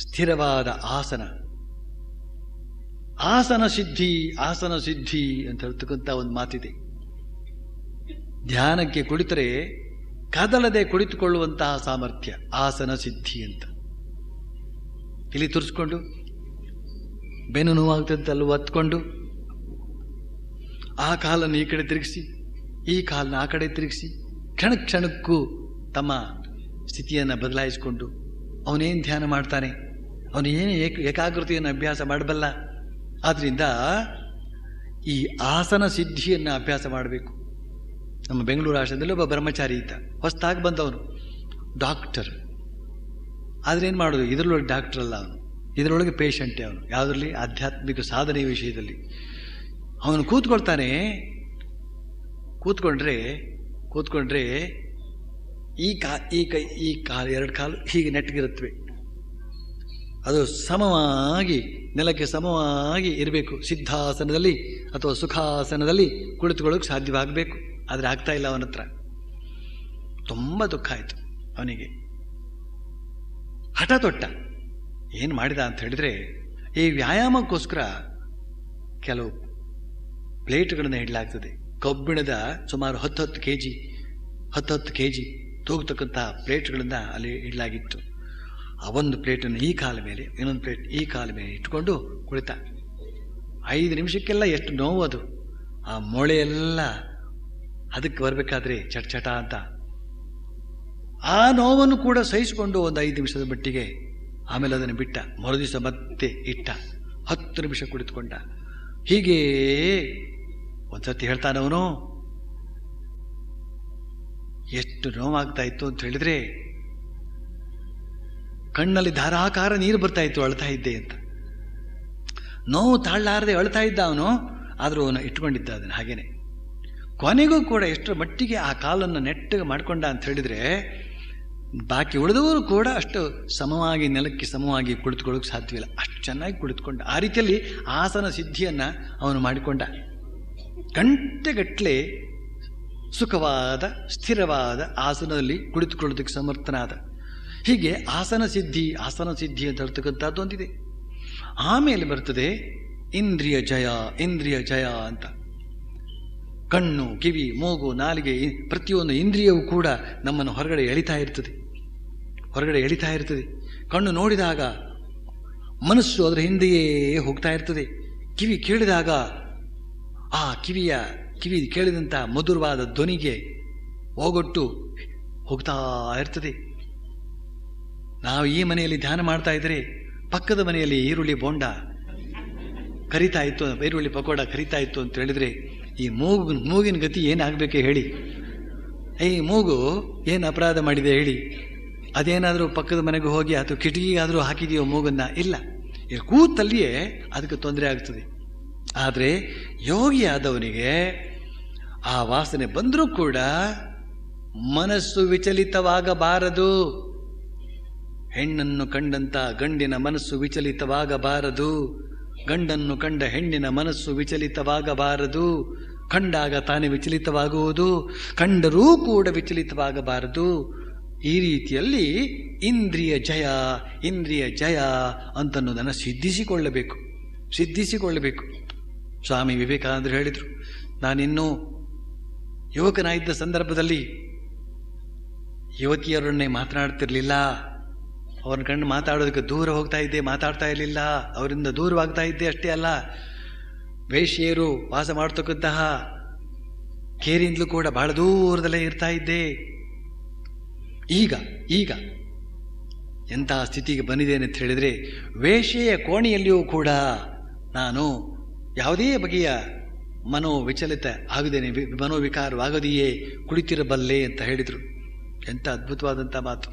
ಸ್ಥಿರವಾದ ಆಸನ ಸಿದ್ಧಿ ಅಂತ ಹೇಳ್ತಕ್ಕಂಥ ಒಂದು ಮಾತಿದೆ. ಧ್ಯಾನಕ್ಕೆ ಕುಳಿತರೆ ಕದಲದೆ ಕುಳಿತುಕೊಳ್ಳುವಂತಹ ಸಾಮರ್ಥ್ಯ ಆಸನ ಸಿದ್ಧಿ ಅಂತ. ಇಲ್ಲಿ ತುರಿಸ್ಕೊಂಡು ಬೆನ್ನು ನೋವಾಗ್ತದೆ ಅಲ್ಲಿ ಒತ್ಕೊಂಡು ಆ ಕಾಲನ್ನು ಈ ಕಡೆ ತಿರುಗಿಸಿ ಈ ಕಾಲನ್ನು ಆ ಕಡೆ ತಿರುಗಿಸಿ ಕ್ಷಣಕ್ಕೂ ತಮ್ಮ ಸ್ಥಿತಿಯನ್ನು ಬದಲಾಯಿಸಿಕೊಂಡು ಅವನೇನು ಧ್ಯಾನ ಮಾಡ್ತಾನೆ, ಅವನೇನು ಏಕಾಗ್ರತೆಯನ್ನು ಅಭ್ಯಾಸ ಮಾಡಬಲ್ಲ. ಆದ್ದರಿಂದ ಈ ಆಸನ ಸಿದ್ಧಿಯನ್ನು ಅಭ್ಯಾಸ ಮಾಡಬೇಕು. ನಮ್ಮ ಬೆಂಗಳೂರು ಆಶ್ರಮದಲ್ಲಿ ಒಬ್ಬ ಬ್ರಹ್ಮಚಾರಿ ಇದ್ದ, ಹೊಸದಾಗಿ ಬಂದವನು, ಡಾಕ್ಟರ್. ಆದರೆ ಏನು ಮಾಡೋದು, ಇದರೊಳಗೆ ಡಾಕ್ಟರ್ ಅಲ್ಲ ಅವನು, ಇದರೊಳಗೆ ಪೇಷಂಟೇ ಅವನು. ಯಾವುದರಲ್ಲಿ? ಆಧ್ಯಾತ್ಮಿಕ ಸಾಧನೆ ವಿಷಯದಲ್ಲಿ. ಅವನು ಕೂತ್ಕೊಂಡ್ರೆ ಈ ಕಾಲು ಎರಡು ಕಾಲು ಹೀಗೆ ನೆಟ್ಟಗಿರುತ್ತವೆ, ಅದು ಸಮವಾಗಿ ನೆಲಕ್ಕೆ ಸಮವಾಗಿ ಇರಬೇಕು. ಸಿದ್ಧಾಸನದಲ್ಲಿ ಅಥವಾ ಸುಖಾಸನದಲ್ಲಿ ಕುಳಿತುಕೊಳ್ಳೋಕೆ ಸಾಧ್ಯವಾಗಬೇಕು. ಆದರೆ ಆಗ್ತಾ ಇಲ್ಲ ಅವನ ಹತ್ರ. ತುಂಬ ದುಃಖ ಆಯಿತು ಅವನಿಗೆ. ಹಠ ತೊಟ್ಟ. ಏನು ಮಾಡಿದ ಅಂತ ಹೇಳಿದರೆ, ಈ ವ್ಯಾಯಾಮಕ್ಕೋಸ್ಕರ ಕೆಲವು ಪ್ಲೇಟ್ಗಳನ್ನು ಇಡಲಾಗ್ತದೆ. ಕಬ್ಬಿಣದ ಸುಮಾರು 10 ಕೆಜಿ ತೂಗತಕ್ಕಂಥ ಪ್ಲೇಟ್ಗಳನ್ನು ಅಲ್ಲಿ ಇಡಲಾಗಿತ್ತು. ಆ ಒಂದು ಪ್ಲೇಟನ್ನು ಈ ಕಾಲ ಮೇಲೆ, ಇನ್ನೊಂದು ಪ್ಲೇಟ್ ಈ ಕಾಲ ಮೇಲೆ ಇಟ್ಕೊಂಡು ಕುಳಿತ. 5 ನಿಮಿಷಕ್ಕೆಲ್ಲ ಎಷ್ಟು ನೋವು ಅದು. ಆ ಮೊಳೆಯೆಲ್ಲ ಅದಕ್ಕೆ ಬರಬೇಕಾದ್ರೆ ಚಟ ಅಂತ. ಆ ನೋವನ್ನು ಕೂಡ ಸಹಿಸಿಕೊಂಡು ಒಂದು 5 ನಿಮಿಷದ ಮಟ್ಟಿಗೆ ಆಮೇಲೆ ಅದನ್ನು ಬಿಟ್ಟ. ಮರುದಿವಸ ಮತ್ತೆ ಇಟ್ಟ. 10 ನಿಮಿಷ ಕುಳಿತುಕೊಂಡ. ಹೀಗೇ ಒಂದ್ಸತಿ ಹೇಳ್ತಾನವನು, ಎಷ್ಟು ನೋವಾಗ್ತಾ ಇತ್ತು ಅಂತ ಹೇಳಿದ್ರೆ ಕಣ್ಣಲ್ಲಿ ಧಾರಾಕಾರ ನೀರು ಬರ್ತಾ ಇತ್ತು, ಅಳ್ತಾ ಇದ್ದೆ ಅಂತ. ನೋವು ತಾಳಲಾರದೆ ಅಳ್ತಾ ಇದ್ದ ಅವನು. ಆದರೂ ಅವನು ಇಟ್ಕೊಂಡಿದ್ದ ಅದನ್ನು ಹಾಗೇನೆ. ಕೊನೆಗೂ ಕೂಡ ಎಷ್ಟರ ಮಟ್ಟಿಗೆ ಆ ಕಾಲನ್ನು ನೆಟ್ಟಗೆ ಮಾಡಿಕೊಂಡ ಅಂತ ಹೇಳಿದರೆ, ಬಾಕಿ ಉಳಿದವರು ಕೂಡ ಅಷ್ಟು ಸಮವಾಗಿ ನೆಲಕ್ಕೆ ಸಮವಾಗಿ ಕುಳಿತುಕೊಳ್ಳೋಕೆ ಸಾಧ್ಯವಿಲ್ಲ. ಅಷ್ಟು ಚೆನ್ನಾಗಿ ಕುಳಿತುಕೊಂಡ. ಆ ರೀತಿಯಲ್ಲಿ ಆಸನ ಸಿದ್ಧಿಯನ್ನು ಅವನು ಮಾಡಿಕೊಂಡ. ಗಂಟೆಗಟ್ಟಲೆ ಸುಖವಾದ ಸ್ಥಿರವಾದ ಆಸನದಲ್ಲಿ ಕುಳಿತುಕೊಳ್ಳೋದಕ್ಕೆ ಸಮರ್ಥನಾದ. ಹೀಗೆ ಆಸನ ಸಿದ್ಧಿ ಅಂತ ಹೇಳ್ತಕ್ಕಂಥದ್ದು ಒಂದಿದೆ. ಆಮೇಲೆ ಬರ್ತದೆ ಇಂದ್ರಿಯ ಜಯ ಅಂತ. ಕಣ್ಣು, ಕಿವಿ, ಮೂಗು, ನಾಲಿಗೆ, ಪ್ರತಿಯೊಂದು ಇಂದ್ರಿಯವೂ ಕೂಡ ನಮ್ಮನ್ನು ಹೊರಗಡೆ ಎಳಿತಾ ಇರ್ತದೆ. ಕಣ್ಣು ನೋಡಿದಾಗ ಮನಸ್ಸು ಅದರ ಹಿಂದೆಯೇ ಹೋಗ್ತಾ ಇರ್ತದೆ. ಕಿವಿ ಕೇಳಿದಾಗ ಆ ಕಿವಿ ಕೇಳಿದಂಥ ಮಧುರವಾದ ಧ್ವನಿಗೆ ಹೋಗೊಟ್ಟು ಹೋಗ್ತಾ ಇರ್ತದೆ. ನಾವು ಈ ಮನೆಯಲ್ಲಿ ಧ್ಯಾನ ಮಾಡ್ತಾ ಇದ್ದರೆ ಪಕ್ಕದ ಮನೆಯಲ್ಲಿ ಈರುಳ್ಳಿ ಬೋಂಡ ಕರಿತಾ ಇತ್ತು, ಈರುಳ್ಳಿ ಪಕೋಡ ಕರಿತಾ ಇತ್ತು ಅಂತ ಹೇಳಿದರೆ ಈ ಮೂಗಿನ ಗತಿ ಏನಾಗಬೇಕೆ ಹೇಳಿ? ಈ ಮೂಗು ಏನು ಅಪರಾಧ ಮಾಡಿದೆ ಹೇಳಿ? ಅದೇನಾದರೂ ಪಕ್ಕದ ಮನೆಗೆ ಹೋಗಿ ಅಥವಾ ಕಿಟಕಿಗಾದರೂ ಹಾಕಿದೆಯೋ ಮೂಗನ್ನು? ಇಲ್ಲ. ಇಲ್ಲಿ ಕೂತಲ್ಲಿಯೇ ಅದಕ್ಕೆ ತೊಂದರೆ ಆಗ್ತದೆ. ಆದರೆ ಯೋಗಿಯಾದವನಿಗೆ ಆ ವಾಸನೆ ಬಂದರೂ ಕೂಡ ಮನಸ್ಸು ವಿಚಲಿತವಾಗಬಾರದು. ಹೆಣ್ಣನ್ನು ಕಂಡಂತ ಗಂಡಿನ ಮನಸ್ಸು ವಿಚಲಿತವಾಗಬಾರದು. ಗಂಡನ್ನು ಕಂಡ ಹೆಣ್ಣಿನ ಮನಸ್ಸು ವಿಚಲಿತವಾಗಬಾರದು. ಕಂಡಾಗ ತಾನೇ ವಿಚಲಿತವಾಗುವುದು, ಕಂಡರೂ ಕೂಡ ವಿಚಲಿತವಾಗಬಾರದು. ಈ ರೀತಿಯಲ್ಲಿ ಇಂದ್ರಿಯ ಜಯ ಅಂತನ್ನೋದನ್ನು ಸಿದ್ಧಿಸಿಕೊಳ್ಳಬೇಕು. ಸ್ವಾಮಿ ವಿವೇಕಾನಂದರು ಹೇಳಿದರು, ನಾನಿನ್ನೂ ಯುವಕನಾಗಿದ್ದ ಸಂದರ್ಭದಲ್ಲಿ ಯುವತಿಯರನ್ನೇ ಮಾತನಾಡ್ತಿರ್ಲಿಲ್ಲ. ಅವ್ರನ್ನ ಕಂಡು ಮಾತಾಡೋದಕ್ಕೆ ದೂರ ಹೋಗ್ತಾ ಇದ್ದೆ, ಮಾತಾಡ್ತಾ ಇರಲಿಲ್ಲ. ಅವರಿಂದ ದೂರವಾಗ್ತಾ ಇದ್ದೆ. ಅಷ್ಟೇ ಅಲ್ಲ, ವೇಶ್ಯೆಯರು ವಾಸ ಮಾಡ್ತಕ್ಕಂತಹ ಕೇರಿಂದಲೂ ಕೂಡ ಬಹಳ ದೂರದಲ್ಲೇ ಇರ್ತಾ ಇದ್ದೆ. ಈಗ ಎಂತಹ ಸ್ಥಿತಿಗೆ ಬಂದಿದ್ದೇನೆ ಅಂತ ಹೇಳಿದರೆ, ವೇಶ್ಯೆಯ ಕೋಣೆಯಲ್ಲಿಯೂ ಕೂಡ ನಾನು ಯಾವುದೇ ಬಗೆಯ ಮನೋವಿಚಲಿತ ಆಗದೇನೆ, ಮನೋವಿಕಾರವಾಗದೆಯೇ ಕುಳಿತಿರಬಲ್ಲೆ ಅಂತ ಹೇಳಿದರು. ಎಂಥ ಅದ್ಭುತವಾದಂಥ ಮಾತು.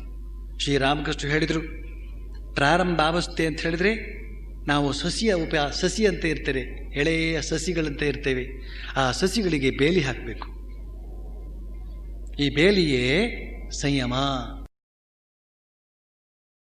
ಶ್ರೀರಾಮಕೃಷ್ಣ ಹೇಳಿದರು, ಪ್ರಾರಂಭಾವಸ್ಥೆ ಅಂತ ಹೇಳಿದರೆ ನಾವು ಸಸಿ ಅಂತ ಇರ್ತೇವೆ, ಎಳೆಯ ಸಸಿಗಳಂತ ಇರ್ತೇವೆ. ಆ ಸಸಿಗಳಿಗೆ ಬೇಲಿ ಹಾಕಬೇಕು. ಈ ಬೇಲಿಯೇ ಸಂಯಮ.